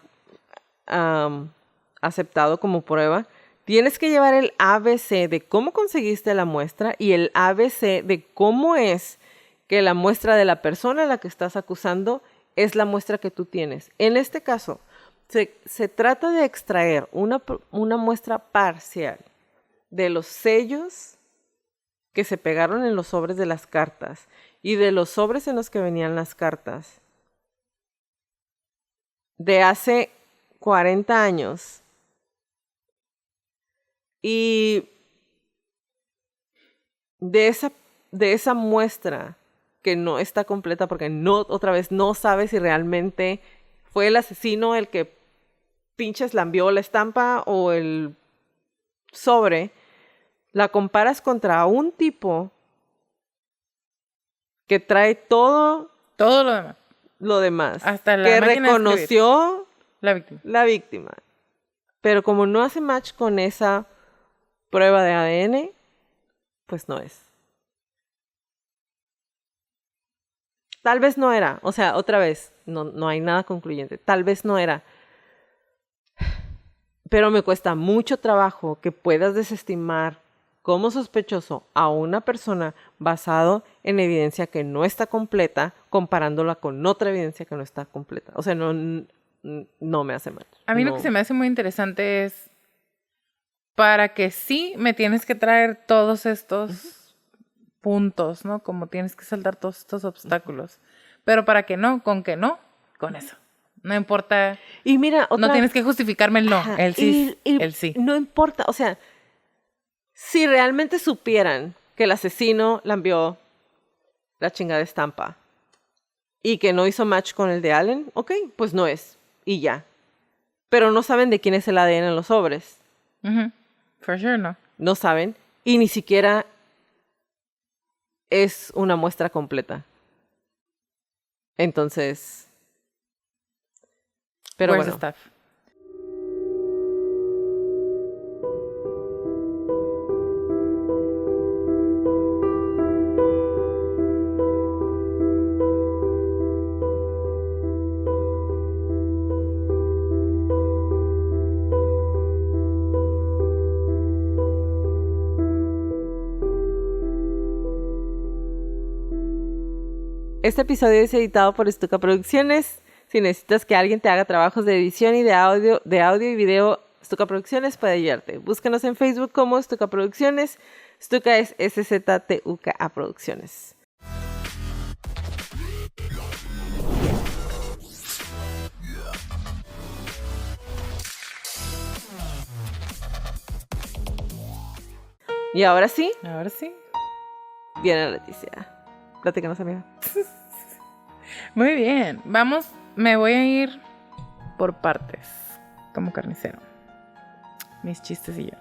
aceptado como prueba, tienes que llevar el ABC de cómo conseguiste la muestra y el ABC de cómo es que la muestra de la persona a la que estás acusando es la muestra que tú tienes. En este caso, se trata de extraer una muestra parcial de los sellos que se pegaron en los sobres de las cartas y de los sobres en los que venían las cartas de hace 40 años. Y de esa muestra que no está completa porque otra vez no sabes si realmente fue el asesino el que pinches lambió la estampa o el sobre, la comparas contra un tipo que trae todo Todo lo demás. lo demás, Hasta la que máquina de escribir. reconoció La víctima. la víctima. Pero como no hace match con esa prueba de ADN, pues no es. Tal vez no era. O sea, otra vez, no hay nada concluyente. Tal vez no era. Pero me cuesta mucho trabajo que puedas desestimar como sospechoso a una persona basado en evidencia que no está completa, comparándola con otra evidencia que no está completa. O sea, no me hace match. A mí lo No. que se me hace muy interesante es, para que sí me tienes que traer todos estos puntos, ¿no? Como tienes que saltar todos estos obstáculos. Pero para que no, con eso. No importa, Y mira, no tienes que justificarme el no, Ajá, el sí, y el sí. no importa, o sea, si realmente supieran que el asesino lambió la chingada estampa y que no hizo match con el de Allen, ok, pues no es, y ya. Pero no saben de quién es el ADN en los sobres, Ujú. For sure, no. no saben, y ni siquiera es una muestra completa. Entonces, pero Where's bueno. the stuff? Este episodio es editado por Stuka Producciones. Si necesitas que alguien te haga trabajos de edición y de audio y video, Stuka Producciones puede ayudarte. Búscanos en Facebook como Stuka Producciones. Stuka es SZTUKA Producciones. Y ahora sí, Ahora sí. viene la Leticia. Platícanos, amiga. Muy bien. Vamos, me voy a ir por partes, como carnicero. Mis chistes y yo.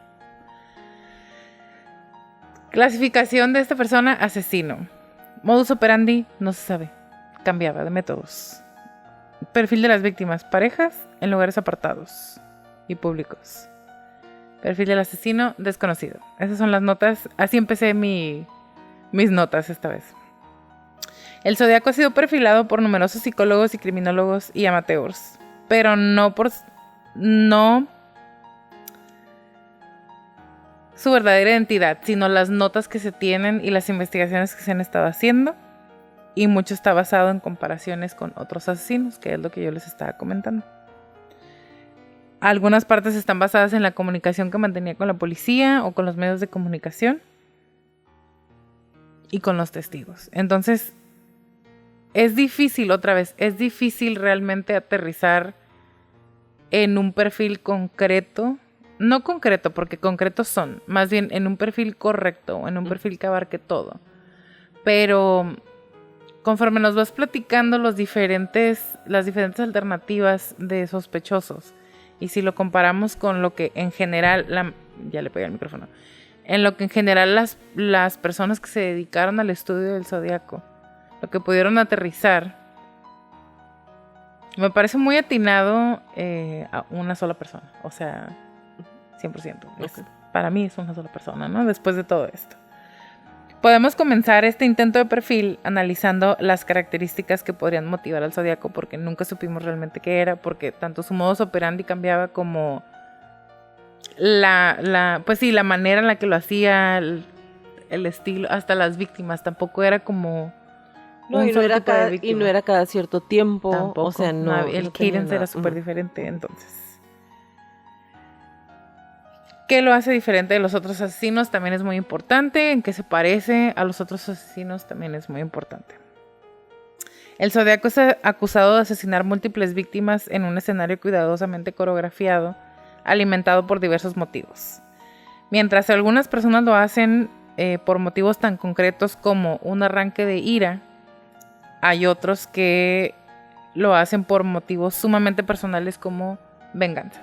Clasificación de esta persona, asesino. Modus operandi, no se sabe. Cambiaba de métodos. Perfil de las víctimas, parejas en lugares apartados y públicos. Perfil del asesino, desconocido. Esas son las notas. Así empecé mis notas esta vez. El zodiaco ha sido perfilado por numerosos psicólogos y criminólogos y amateurs, pero no su verdadera identidad, sino las notas que se tienen y las investigaciones que se han estado haciendo. Y mucho está basado en comparaciones con otros asesinos, que es lo que yo les estaba comentando. Algunas partes están basadas en la comunicación que mantenía con la policía o con los medios de comunicación y con los testigos. Entonces, es difícil realmente aterrizar en un perfil concreto no concreto, porque concretos son, más bien en un perfil correcto, en un perfil que abarque todo. Pero conforme nos vas platicando las diferentes alternativas de sospechosos, y si lo comparamos con lo que en general, ya le pegué al micrófono, en lo que en general las personas que se dedicaron al estudio del zodiaco, lo que pudieron aterrizar, me parece muy atinado a una sola persona. O sea, 100%. Okay. Para mí es una sola persona, ¿no? Después de todo esto. Podemos comenzar este intento de perfil analizando las características que podrían motivar al zodiaco, porque nunca supimos realmente qué era, porque tanto su modus operandi cambiaba como pues sí, la manera en la que lo hacía, el estilo, hasta las víctimas, tampoco era como no, y no era cada cierto tiempo. Tampoco, o sea, no, el cadence era súper diferente, entonces. ¿Qué lo hace diferente de los otros asesinos? También es muy importante. ¿En qué se parece a los otros asesinos? También es muy importante. El zodiaco es acusado de asesinar múltiples víctimas en un escenario cuidadosamente coreografiado, alimentado por diversos motivos. Mientras algunas personas lo hacen por motivos tan concretos como un arranque de ira, hay otros que lo hacen por motivos sumamente personales como venganza.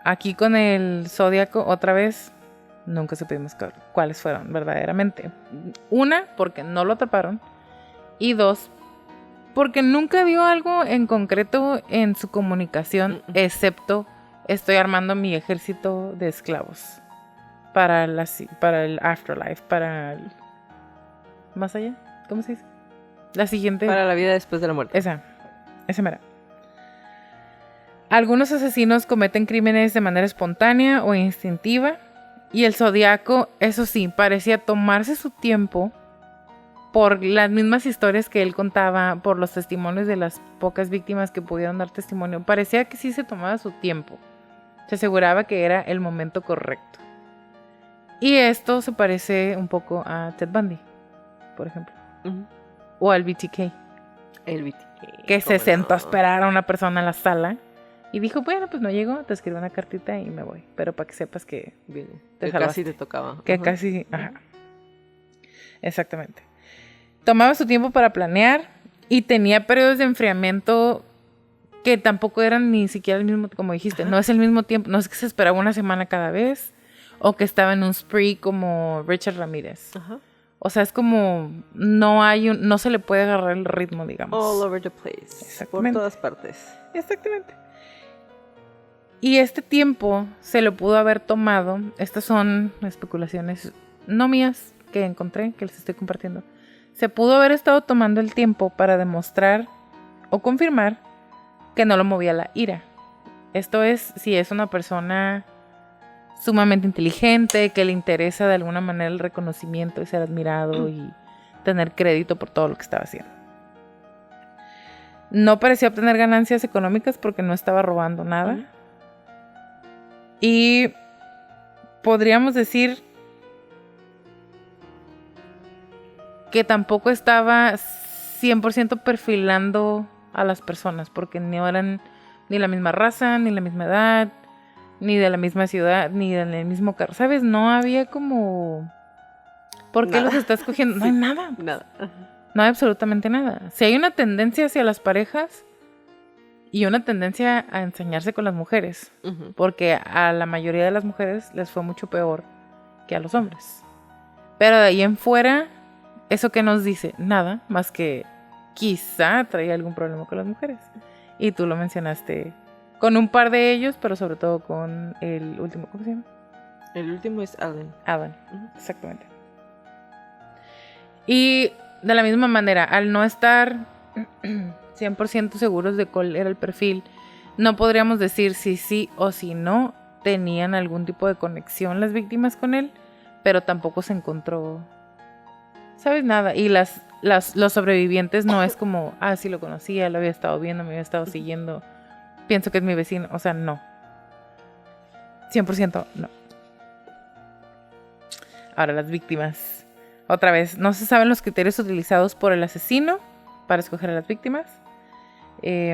Aquí con el zodiaco, otra vez, nunca supimos cuáles fueron verdaderamente. Una, porque no lo atraparon. Y dos, porque nunca dio algo en concreto en su comunicación, excepto estoy armando mi ejército de esclavos para el afterlife, para el... ¿Más allá? ¿Cómo se dice? La siguiente... Para la vida después de la muerte. Esa mera. Algunos asesinos cometen crímenes de manera espontánea o instintiva, y el zodiaco, eso sí, parecía tomarse su tiempo por las mismas historias que él contaba, por los testimonios de las pocas víctimas que pudieron dar testimonio. Parecía que sí se tomaba su tiempo. Se aseguraba que era el momento correcto. Y esto se parece un poco a Ted Bundy, por ejemplo. O al BTK. El BTK. Que se sentó a esperar a una persona en la sala y dijo, bueno, pues no llegó, te escribo una cartita y me voy. Pero para que sepas que que casi te tocaba. Que casi, ajá. Exactamente. Tomaba su tiempo para planear y tenía periodos de enfriamiento que tampoco eran ni siquiera el mismo, como dijiste, no es el mismo tiempo, no es que se esperaba una semana cada vez o que estaba en un spree como Richard Ramírez. O sea, es como no se le puede agarrar el ritmo, digamos. All over the place. Por todas partes. Exactamente. Y este tiempo se lo pudo haber tomado. Estas son especulaciones no mías que encontré, que les estoy compartiendo. Se pudo haber estado tomando el tiempo para demostrar o confirmar que no lo movía la ira. Esto es, si es una persona sumamente inteligente, que le interesa de alguna manera el reconocimiento y ser admirado y tener crédito por todo lo que estaba haciendo. No parecía obtener ganancias económicas porque no estaba robando nada. Y podríamos decir que tampoco estaba 100% perfilando a las personas, porque no eran ni la misma raza, ni la misma edad, ni de la misma ciudad, ni del mismo carro, ¿sabes? No había como... ¿Por qué los está escogiendo? No hay nada. No hay absolutamente nada. Si hay una tendencia hacia las parejas y una tendencia a ensañarse con las mujeres, porque a la mayoría de las mujeres les fue mucho peor que a los hombres. Pero de ahí en fuera, ¿eso qué nos dice? Nada, más que quizá traía algún problema con las mujeres. Y tú lo mencionaste con un par de ellos, pero sobre todo con el último, ¿cómo se llama? El último es Alan. Alan, exactamente. Y de la misma manera, al no estar 100% seguros de cuál era el perfil, no podríamos decir si sí o si no tenían algún tipo de conexión las víctimas con él, pero tampoco se encontró, ¿sabes? Nada. Y los sobrevivientes no es como, sí lo conocía, lo había estado viendo, me había estado siguiendo, pienso que es mi vecino. O sea, no. 100% no. Ahora, las víctimas. Otra vez, no se saben los criterios utilizados por el asesino para escoger a las víctimas. Y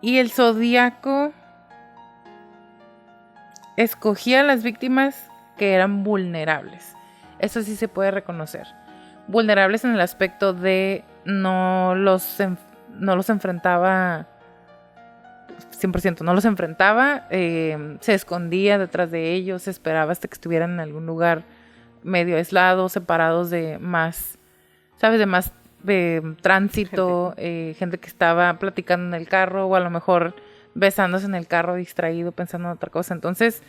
el zodíaco escogía a las víctimas que eran vulnerables. Eso sí se puede reconocer. Vulnerables en el aspecto de no los enfrentaba 100%, no los enfrentaba, se escondía detrás de ellos, esperaba hasta que estuvieran en algún lugar medio aislados, separados de más, ¿sabes? De más tránsito, gente que estaba platicando en el carro o a lo mejor besándose en el carro distraído, pensando en otra cosa. Entonces,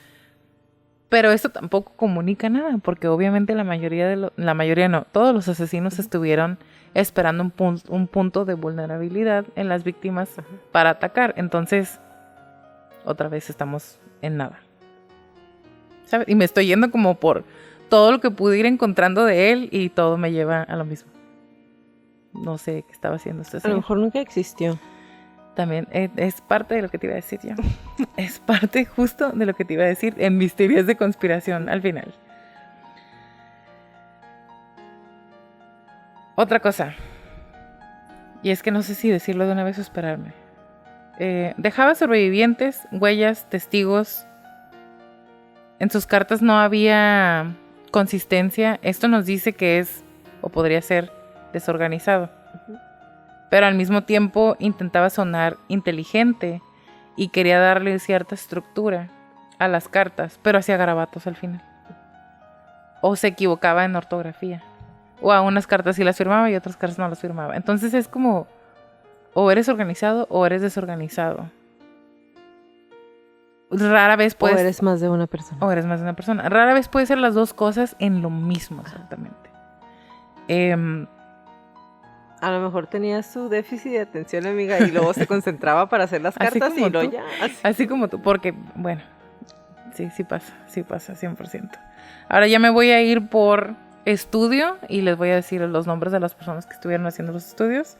pero esto tampoco comunica nada, porque obviamente todos los asesinos estuvieron esperando un punto de vulnerabilidad en las víctimas para atacar. Entonces, otra vez estamos en nada, ¿sabes? Y me estoy yendo como por todo lo que pude ir encontrando de él y todo me lleva a lo mismo. No sé qué estaba haciendo este señor. A lo mejor nunca existió. También es parte de lo que te iba a decir ya. Es parte justo de lo que te iba a decir en mis teorías de conspiración al final. Otra cosa. Y es que no sé si decirlo de una vez o esperarme. Dejaba sobrevivientes, huellas, testigos. En sus cartas no había consistencia. Esto nos dice que es, o podría ser, desorganizado. Pero al mismo tiempo intentaba sonar inteligente y quería darle cierta estructura a las cartas, pero hacía garabatos al final. O se equivocaba en ortografía. O a unas cartas sí las firmaba y otras cartas no las firmaba. Entonces es como, o eres organizado o eres desorganizado. Rara vez puedes... O eres más de una persona. O eres más de una persona. Rara vez puede ser las dos cosas en lo mismo exactamente. A lo mejor tenía su déficit de atención, amiga, y luego se concentraba para hacer las cartas y no ya. Así como tú, porque, bueno, sí pasa, 100%. Ahora ya me voy a ir por estudio y les voy a decir los nombres de las personas que estuvieron haciendo los estudios.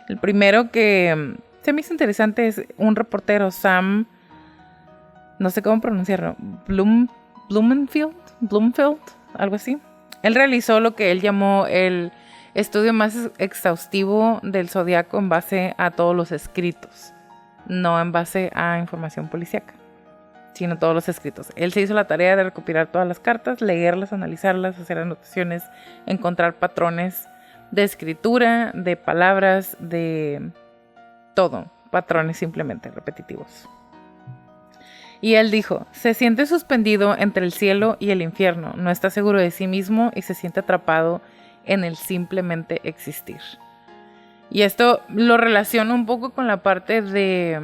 El primero que se me hizo interesante es un reportero, Sam, no sé cómo pronunciarlo, Bloomfield, algo así. Él realizó lo que él llamó el estudio más exhaustivo del zodiaco en base a todos los escritos, no en base a información policíaca, sino todos los escritos. Él se hizo la tarea de recopilar todas las cartas, leerlas, analizarlas, hacer anotaciones, encontrar patrones de escritura, de palabras, de todo, patrones simplemente repetitivos. Y él dijo, se siente suspendido entre el cielo y el infierno, no está seguro de sí mismo y se siente atrapado en el simplemente existir. Y esto lo relaciono un poco con la parte de...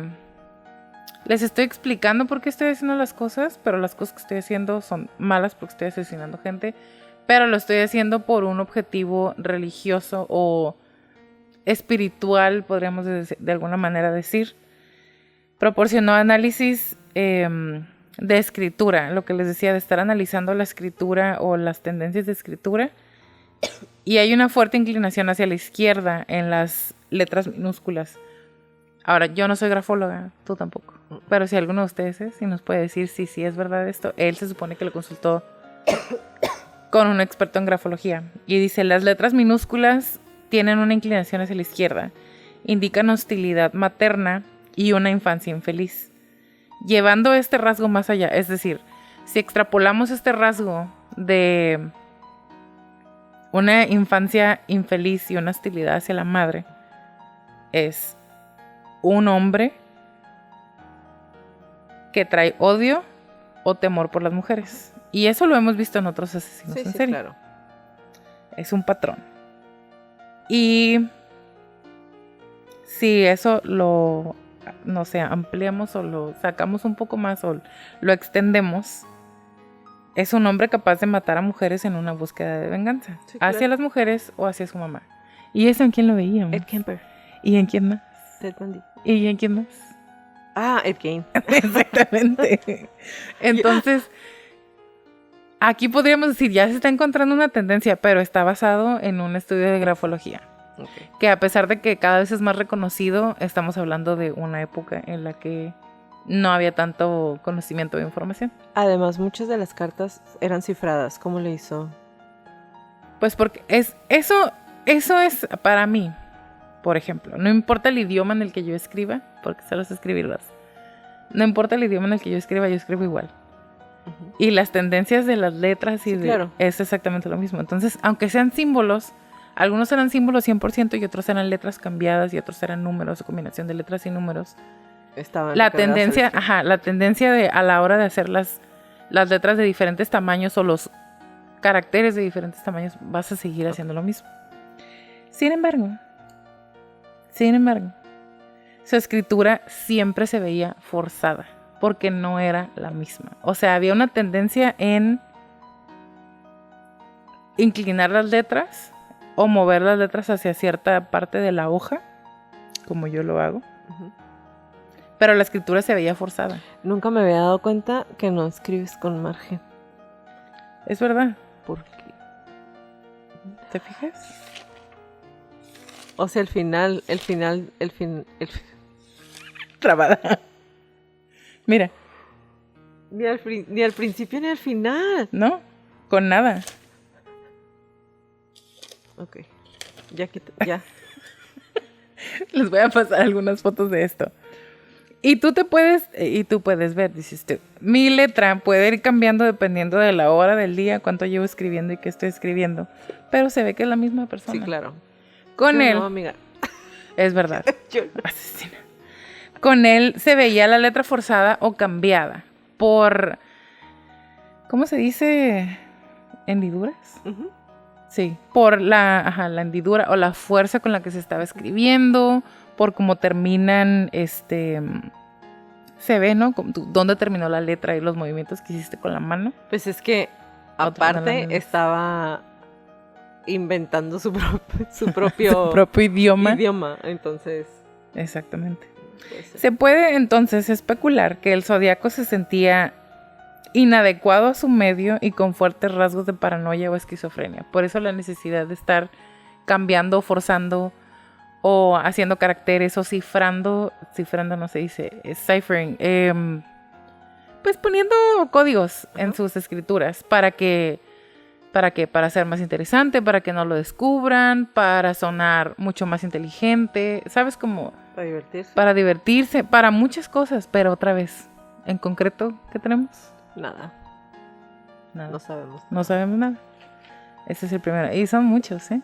Les estoy explicando por qué estoy haciendo las cosas, pero las cosas que estoy haciendo son malas porque estoy asesinando gente, pero lo estoy haciendo por un objetivo religioso o espiritual, podríamos de alguna manera decir. Proporcionó análisis de escritura, lo que les decía, de estar analizando la escritura o las tendencias de escritura. Y hay una fuerte inclinación hacia la izquierda en las letras minúsculas. Ahora, yo no soy grafóloga, tú tampoco. Pero si alguno de ustedes es, y nos puede decir si sí es verdad esto. Él se supone que lo consultó con un experto en grafología. Y dice, las letras minúsculas tienen una inclinación hacia la izquierda. Indican hostilidad materna y una infancia infeliz. Llevando este rasgo más allá, es decir, si extrapolamos este rasgo de una infancia infeliz y una hostilidad hacia la madre, es un hombre que trae odio o temor por las mujeres. Y eso lo hemos visto en otros asesinos en serie. Claro. Es un patrón. Y si eso lo, no sé, ampliamos o lo sacamos un poco más o lo extendemos, es un hombre capaz de matar a mujeres en una búsqueda de venganza. Sí, claro. Hacia las mujeres o hacia su mamá. ¿Y eso en quién lo veíamos? Ed Kemper. ¿Y en quién más? Ted Bundy. ¿Y en quién más? Ah, Ed Gein. Exactamente. Entonces, aquí podríamos decir, ya se está encontrando una tendencia, pero está basado en un estudio de grafología. Okay. Que a pesar de que cada vez es más reconocido, estamos hablando de una época en la que no había tanto conocimiento de información. Además, muchas de las cartas eran cifradas. ¿Cómo le hizo? Pues porque eso es para mí, por ejemplo, no importa el idioma en el que yo escriba, porque solo sé escribirlas. No importa el idioma en el que yo escriba, yo escribo igual. Y las tendencias de las letras Sí, claro. es exactamente lo mismo. Entonces, aunque sean símbolos, algunos eran símbolos 100% y otros eran letras cambiadas y otros eran números o combinación de letras y números. Estaban La recargadas al tendencia, extremo. la tendencia de a la hora de hacer las letras de diferentes tamaños o los caracteres de diferentes tamaños, vas a seguir haciendo lo mismo. Sin embargo, su escritura siempre se veía forzada, porque no era la misma. O sea, había una tendencia en inclinar las letras o mover las letras hacia cierta parte de la hoja, como yo lo hago. Pero la escritura se veía forzada. Nunca me había dado cuenta que no escribes con margen. Es verdad. ¿Por qué? ¿Te fijas? O sea, el final. Trabada. Mira. Ni al principio ni al final. ¿No? Con nada. Ok. Ya. Les voy a pasar algunas fotos de esto. Y tú puedes ver, dices tú. Mi letra puede ir cambiando dependiendo de la hora del día, cuánto llevo escribiendo y qué estoy escribiendo. Pero se ve que es la misma persona. Sí, claro. Con Yo él. No, amiga. Es verdad. Yo no. Asesina. Con él se veía la letra forzada o cambiada por, ¿cómo se dice? ¿Hendiduras? Ujú. Sí, por la hendidura o la fuerza con la que se estaba escribiendo, por cómo terminan, se ve, ¿no? Dónde terminó la letra y los movimientos que hiciste con la mano. Pues es que, aparte, estaba inventando su propio Su propio idioma. Entonces, Exactamente. puede ser. Se puede entonces especular que el zodiaco se sentía inadecuado a su medio y con fuertes rasgos de paranoia o esquizofrenia. Por eso la necesidad de estar cambiando, forzando o haciendo caracteres o cifrando no se dice, es ciphering, pues poniendo códigos en sus escrituras para ser más interesante, para que no lo descubran, para sonar mucho más inteligente, ¿sabes? Como Para divertirse. para divertirse, para muchas cosas, pero otra vez, en concreto, ¿qué tenemos? Nada. Nada. No sabemos. No sabemos nada. Ese es el primero. Y son muchos, ¿eh?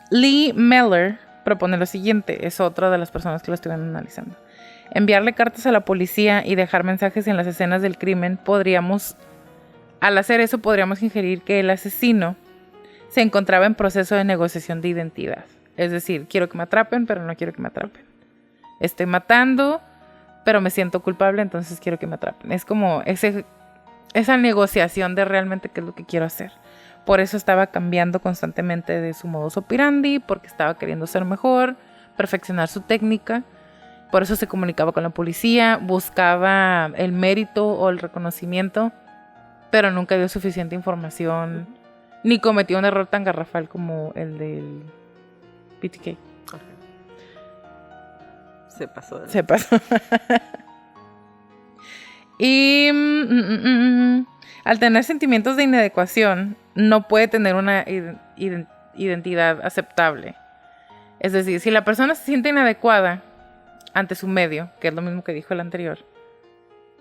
Lee Meller propone lo siguiente. Es otra de las personas que lo estuvieron analizando. Enviarle cartas a la policía y dejar mensajes en las escenas del crimen. Al hacer eso, podríamos inferir que el asesino se encontraba en proceso de negociación de identidad. Es decir, quiero que me atrapen, pero no quiero que me atrapen. Estoy matando, pero me siento culpable, entonces quiero que me atrapen. Es como esa negociación de realmente qué es lo que quiero hacer. Por eso estaba cambiando constantemente de su modus operandi, porque estaba queriendo ser mejor, perfeccionar su técnica. Por eso se comunicaba con la policía, buscaba el mérito o el reconocimiento, pero nunca dio suficiente información, ni cometió un error tan garrafal como el del BTK. Se pasó. Se pasó. Y al tener sentimientos de inadecuación, no puede tener una identidad aceptable. Es decir, si la persona se siente inadecuada ante su medio, que es lo mismo que dijo el anterior,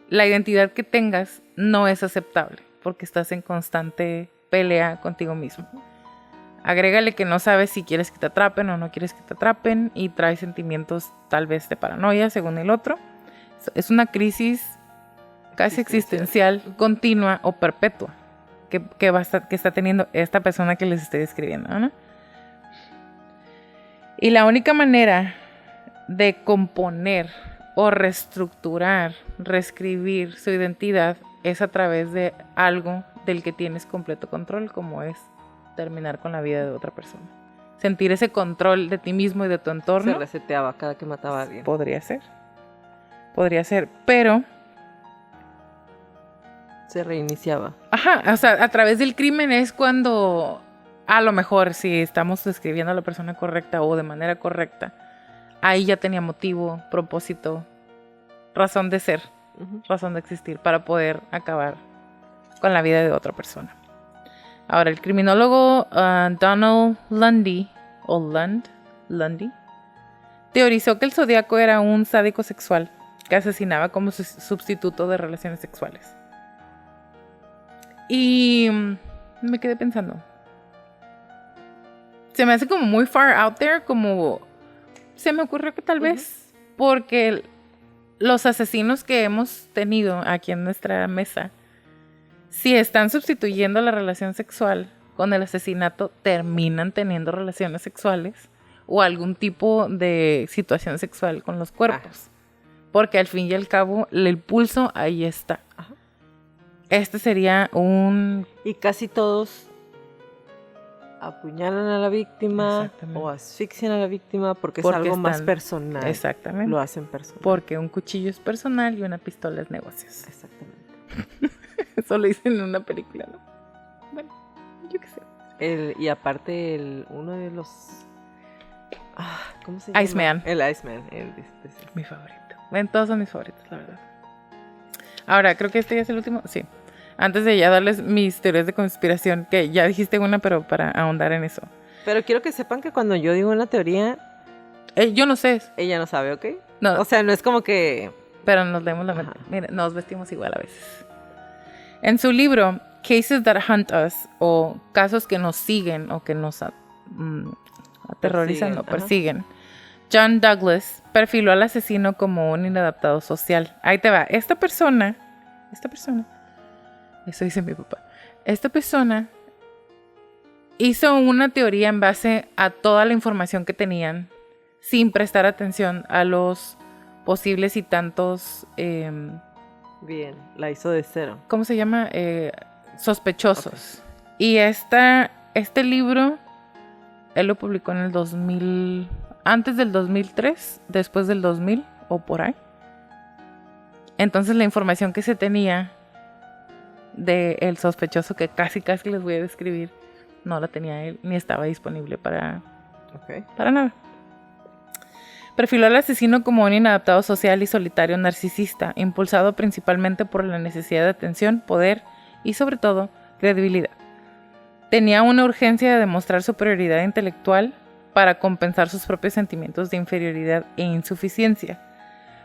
la identidad que tengas no es aceptable, porque estás en constante pelea contigo mismo. Agrégale que no sabes si quieres que te atrapen o no quieres que te atrapen y trae sentimientos tal vez de paranoia según el otro. Es una crisis casi existencial, continua o perpetua que está teniendo esta persona que les estoy describiendo, ¿no? Y la única manera de componer o reestructurar, reescribir su identidad es a través de algo del que tienes completo control, como es terminar con la vida de otra persona. Sentir ese control de ti mismo y de tu entorno. Se reseteaba cada que mataba a alguien. Podría ser, pero se reiniciaba. O sea, a través del crimen es cuando, a lo mejor, si estamos describiendo a la persona correcta o de manera correcta, ahí ya tenía motivo, propósito, razón de ser, razón de existir, para poder acabar con la vida de otra persona. Ahora, el criminólogo Donald Lundy, teorizó que el zodiaco era un sádico sexual que asesinaba como sustituto de relaciones sexuales. Y me quedé pensando. Se me hace como muy far out there, como se me ocurrió que tal vez porque los asesinos que hemos tenido aquí en nuestra mesa, si están sustituyendo la relación sexual con el asesinato, terminan teniendo relaciones sexuales o algún tipo de situación sexual con los cuerpos. Porque al fin y al cabo, el pulso ahí está. Ajá. Este sería un... Y casi todos apuñalan a la víctima o asfixian a la víctima porque es algo más personal. Exactamente. Lo hacen personal. Porque un cuchillo es personal y una pistola es negocios. Exactamente. Eso lo dicen en una película, ¿no? Bueno, yo qué sé. Y aparte, uno de los... ¿cómo se llama? Iceman. El Iceman. Mi favorito. Bueno, todos son mis favoritos, la verdad. Ahora, creo que este ya es el último. Sí. Antes de ya darles mis teorías de conspiración, que ya dijiste una, pero para ahondar en eso. Pero quiero que sepan que cuando yo digo una teoría... yo no sé. Ella no sabe, ¿ok? No. O sea, no es como que... Pero nos leemos la mente. Mira, nos vestimos igual a veces. En su libro, Cases That Hunt Us, o Casos que nos siguen o que nos aterrorizan o persiguen, John Douglas perfiló al asesino como un inadaptado social. Ahí te va. Esta persona, eso dice mi papá, esta persona hizo una teoría en base a toda la información que tenían, sin prestar atención a los posibles y tantos... Bien, la hizo de cero. ¿Cómo se llama? Sospechosos. Okay. Y este libro, él lo publicó en el 2000... Antes del 2003, después del 2000 o por ahí. Entonces la información que se tenía del sospechoso, que casi les voy a describir, no la tenía él, ni estaba disponible para nada. Perfiló al asesino como un inadaptado social y solitario narcisista, impulsado principalmente por la necesidad de atención, poder y sobre todo credibilidad. Tenía una urgencia de demostrar superioridad intelectual para compensar sus propios sentimientos de inferioridad e insuficiencia.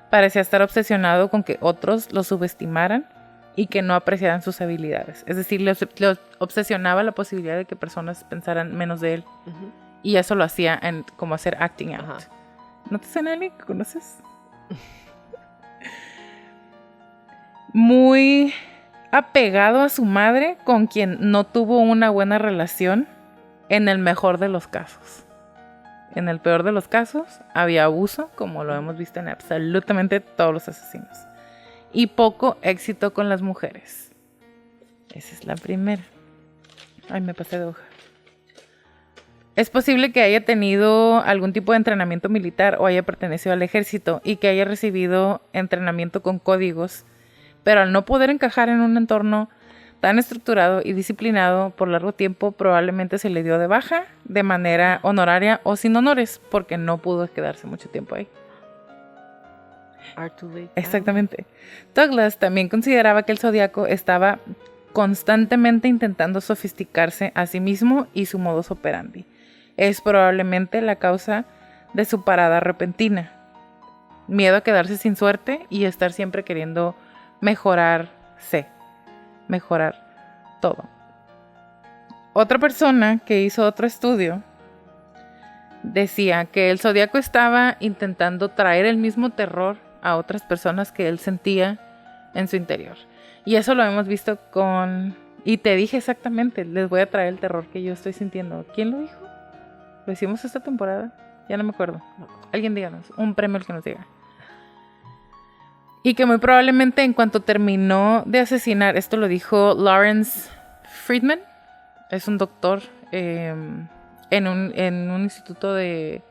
Parecía estar obsesionado con que otros lo subestimaran y que no apreciaran sus habilidades. Es decir, le obsesionaba la posibilidad de que personas pensaran menos de él. Y eso lo hacía como hacer acting out. ¿No te suena alguien que conoces? Muy apegado a su madre, con quien no tuvo una buena relación en el mejor de los casos. En el peor de los casos, había abuso, como lo hemos visto en absolutamente todos los asesinos. Y poco éxito con las mujeres. Esa es la primera. Ay, me pasé de hoja. Es posible que haya tenido algún tipo de entrenamiento militar o haya pertenecido al ejército y que haya recibido entrenamiento con códigos, pero al no poder encajar en un entorno tan estructurado y disciplinado por largo tiempo, probablemente se le dio de baja de manera honoraria o sin honores, porque no pudo quedarse mucho tiempo ahí. Exactamente. Douglas también consideraba que el zodiaco estaba constantemente intentando sofisticarse a sí mismo y su modus operandi. Es probablemente la causa de su parada repentina. Miedo a quedarse sin suerte y estar siempre queriendo mejorar todo. Otra persona que hizo otro estudio decía que el zodiaco estaba intentando traer el mismo terror a otras personas que él sentía en su interior. Y eso lo hemos visto y te dije exactamente, les voy a traer el terror que yo estoy sintiendo. ¿Quién lo dijo? ¿Lo hicimos esta temporada? Ya no me acuerdo. Alguien díganos, un premio el que nos diga. Y que muy probablemente en cuanto terminó de asesinar, esto lo dijo Lawrence Friedman, es un doctor en un instituto de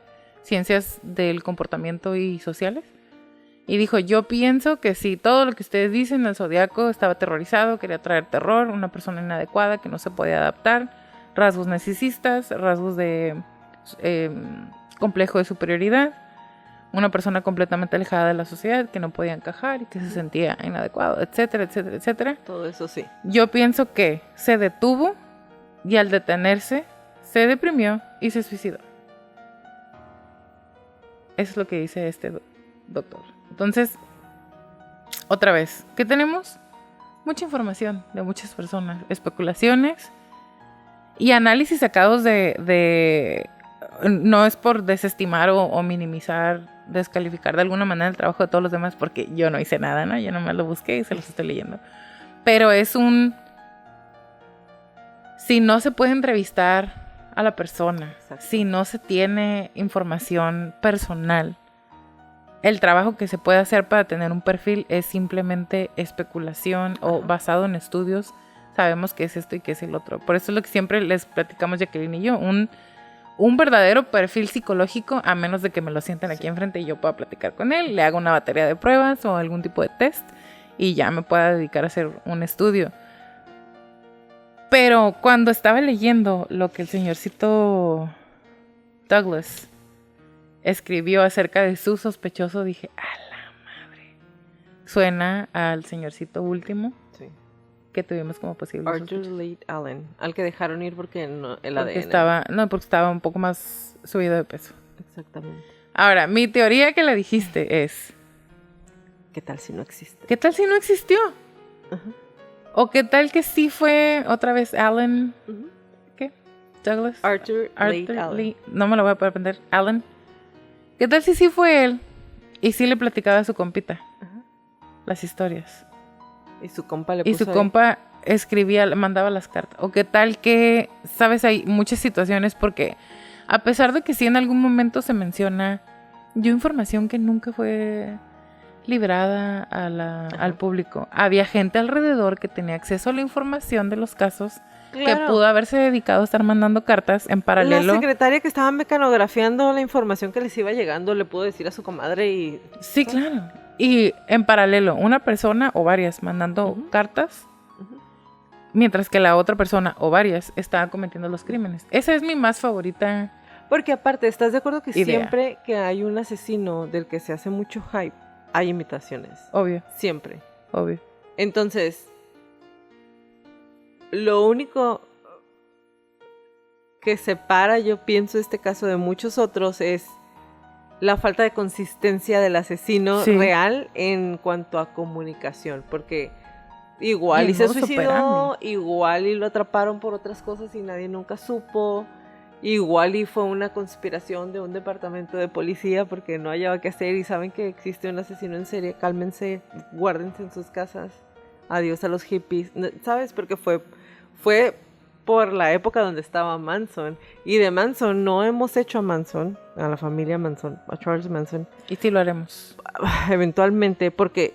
ciencias del comportamiento y sociales. Y dijo, yo pienso que si todo lo que ustedes dicen, el zodiaco estaba aterrorizado, quería traer terror, una persona inadecuada que no se podía adaptar, rasgos narcisistas, rasgos de complejo de superioridad, una persona completamente alejada de la sociedad que no podía encajar y que se sentía inadecuado, etcétera, etcétera, etcétera. Todo eso sí. Yo pienso que se detuvo y al detenerse se deprimió y se suicidó. Eso es lo que dice este doctor. Entonces, otra vez, ¿qué tenemos? Mucha información de muchas personas, especulaciones y análisis sacados de no es por desestimar o minimizar, descalificar de alguna manera el trabajo de todos los demás, porque yo no hice nada, ¿no? Yo nomás lo busqué y se los estoy leyendo. Pero es si no se puede entrevistar a la persona, Exacto. si no se tiene información personal, el trabajo que se puede hacer para tener un perfil es simplemente especulación o basado en estudios. Sabemos qué es esto y qué es el otro. Por eso es lo que siempre les platicamos Jacqueline y yo. Un verdadero perfil psicológico, a menos de que me lo sienten aquí enfrente y yo pueda platicar con él, le hago una batería de pruebas o algún tipo de test y ya me pueda dedicar a hacer un estudio. Pero cuando estaba leyendo lo que el señorcito Douglas escribió acerca de su sospechoso, dije, ¡a la madre! Suena al señorcito último Sí. que tuvimos como posible Arthur sospechoso. Leigh Allen, al que dejaron ir porque no, el Porque ADN. porque estaba un poco más subido de peso. Exactamente. Ahora, mi teoría que le dijiste es, ¿Qué tal si no existe? ¿qué tal si no existió? Ajá. ¿O qué tal que sí fue otra vez Allen? Ujú. ¿Qué? Douglas. Arthur Leigh Allen. Lee. No me lo voy a poder aprender. Allen. ¿Qué tal si sí fue él? Y sí le platicaba a su compita Ajá. las historias. Y su compa le Y puso su ahí. compa escribía, mandaba las cartas. O qué tal que, sabes, hay muchas situaciones porque a pesar de que sí en algún momento se menciona, dio información que nunca fue librada al público. Había gente alrededor que tenía acceso a la información de los casos, que Claro. pudo haberse dedicado a estar mandando cartas en paralelo. La secretaria que estaba mecanografiando la información que les iba llegando le pudo decir a su comadre y... Sí, claro. Y en paralelo, una persona o varias mandando cartas, mientras que la otra persona o varias estaba cometiendo los crímenes. Esa es mi más favorita. Porque aparte, ¿estás de acuerdo que Idea. siempre que hay un asesino del que se hace mucho hype, hay imitaciones? Obvio, Siempre. obvio. Entonces, lo único que separa, yo pienso, este caso de muchos otros es la falta de consistencia del asesino Sí. real en cuanto a comunicación, porque igual Y y se modus suicidó, operandi. igual y lo atraparon por otras cosas y nadie nunca supo, igual y fue una conspiración de un departamento de policía porque no hallaba qué hacer y saben que existe un asesino en serie, cálmense, guárdense en sus casas, adiós a los hippies, ¿sabes? Porque fue por la época donde estaba Manson. Y de Manson no hemos hecho a Manson, a la familia Manson, a Charles Manson, Y sí lo haremos. eventualmente, porque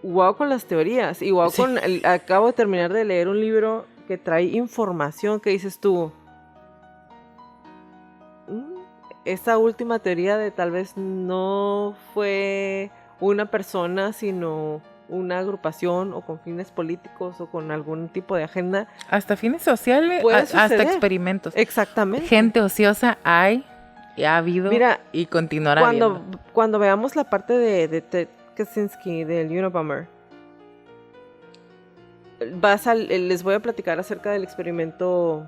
wow con las teorías. Y wow Sí. acabo de terminar de leer un libro que trae información que dices tú. Esa última teoría de tal vez no fue una persona, sino una agrupación o con fines políticos o con algún tipo de agenda. Hasta fines sociales, Puede hasta suceder. experimentos. Exactamente. Gente ociosa hay, y ha habido, Mira, y continuará habiendo. Cuando veamos la parte de Ted Kaczynski, del Unabomber, les voy a platicar acerca del experimento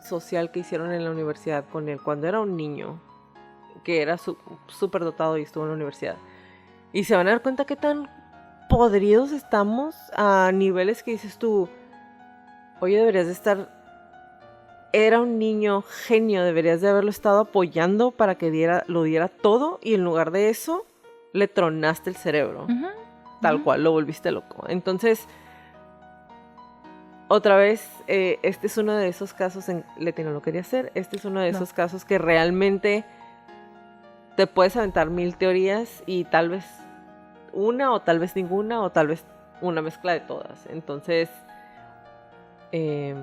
social que hicieron en la universidad con él cuando era un niño, que era súper dotado y estuvo en la universidad. Y se van a dar cuenta qué tan podridos estamos a niveles que dices tú, oye, deberías de estar... Era un niño genio, deberías de haberlo estado apoyando para que lo diera todo y en lugar de eso le tronaste el cerebro. Tal cual, lo volviste loco. Entonces, otra vez, este es uno de esos casos, Leti no lo quería hacer, este es uno de esos casos que realmente te puedes aventar 1000 teorías y tal vez una o tal vez ninguna o tal vez una mezcla de todas. Entonces, qué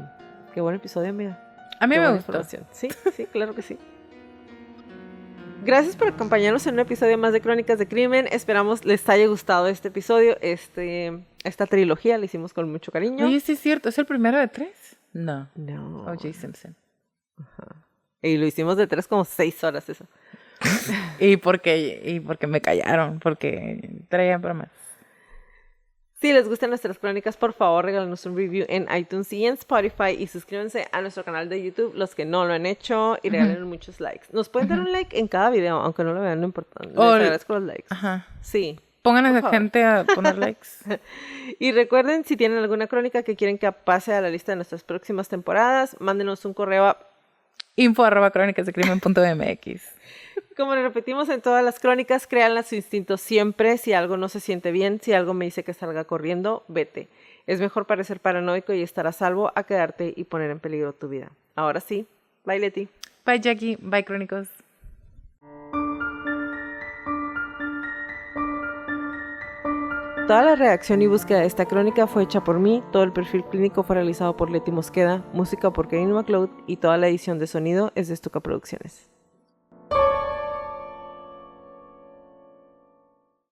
buen episodio, amiga. A mí Qué me buena gustó. información. Sí, sí, claro que sí. Gracias por acompañarnos en un episodio más de Crónicas de Crimen. Esperamos les haya gustado este episodio. Esta trilogía la hicimos con mucho cariño. Oye, sí es cierto, ¿es el primero de 3? No. No. O.J. Simpson. Y lo hicimos de 3 como 6 horas eso. Y porque me callaron, porque traían bromas. Si les gustan nuestras crónicas, por favor, regálenos un review en iTunes y en Spotify y suscríbanse a nuestro canal de YouTube, los que no lo han hecho, y regálenos muchos likes. Nos pueden dar un like en cada video, aunque no lo vean, no importa. Les agradezco los likes. Ajá. Sí. Pongan a la gente a poner likes. Y recuerden, si tienen alguna crónica que quieren que pase a la lista de nuestras próximas temporadas, mándenos un correo a info@cronicasdecrimen.mx. Como le repetimos en todas las crónicas, créanle su instinto siempre. Si algo no se siente bien, si algo me dice que salga corriendo, vete. Es mejor parecer paranoico y estar a salvo a quedarte y poner en peligro tu vida. Ahora sí, bye Leti. Bye Jackie, bye Crónicos. Toda la redacción y búsqueda de esta crónica fue hecha por mí, todo el perfil clínico fue realizado por Leti Mosqueda, música por Kevin MacLeod y toda la edición de sonido es de Estuca Producciones.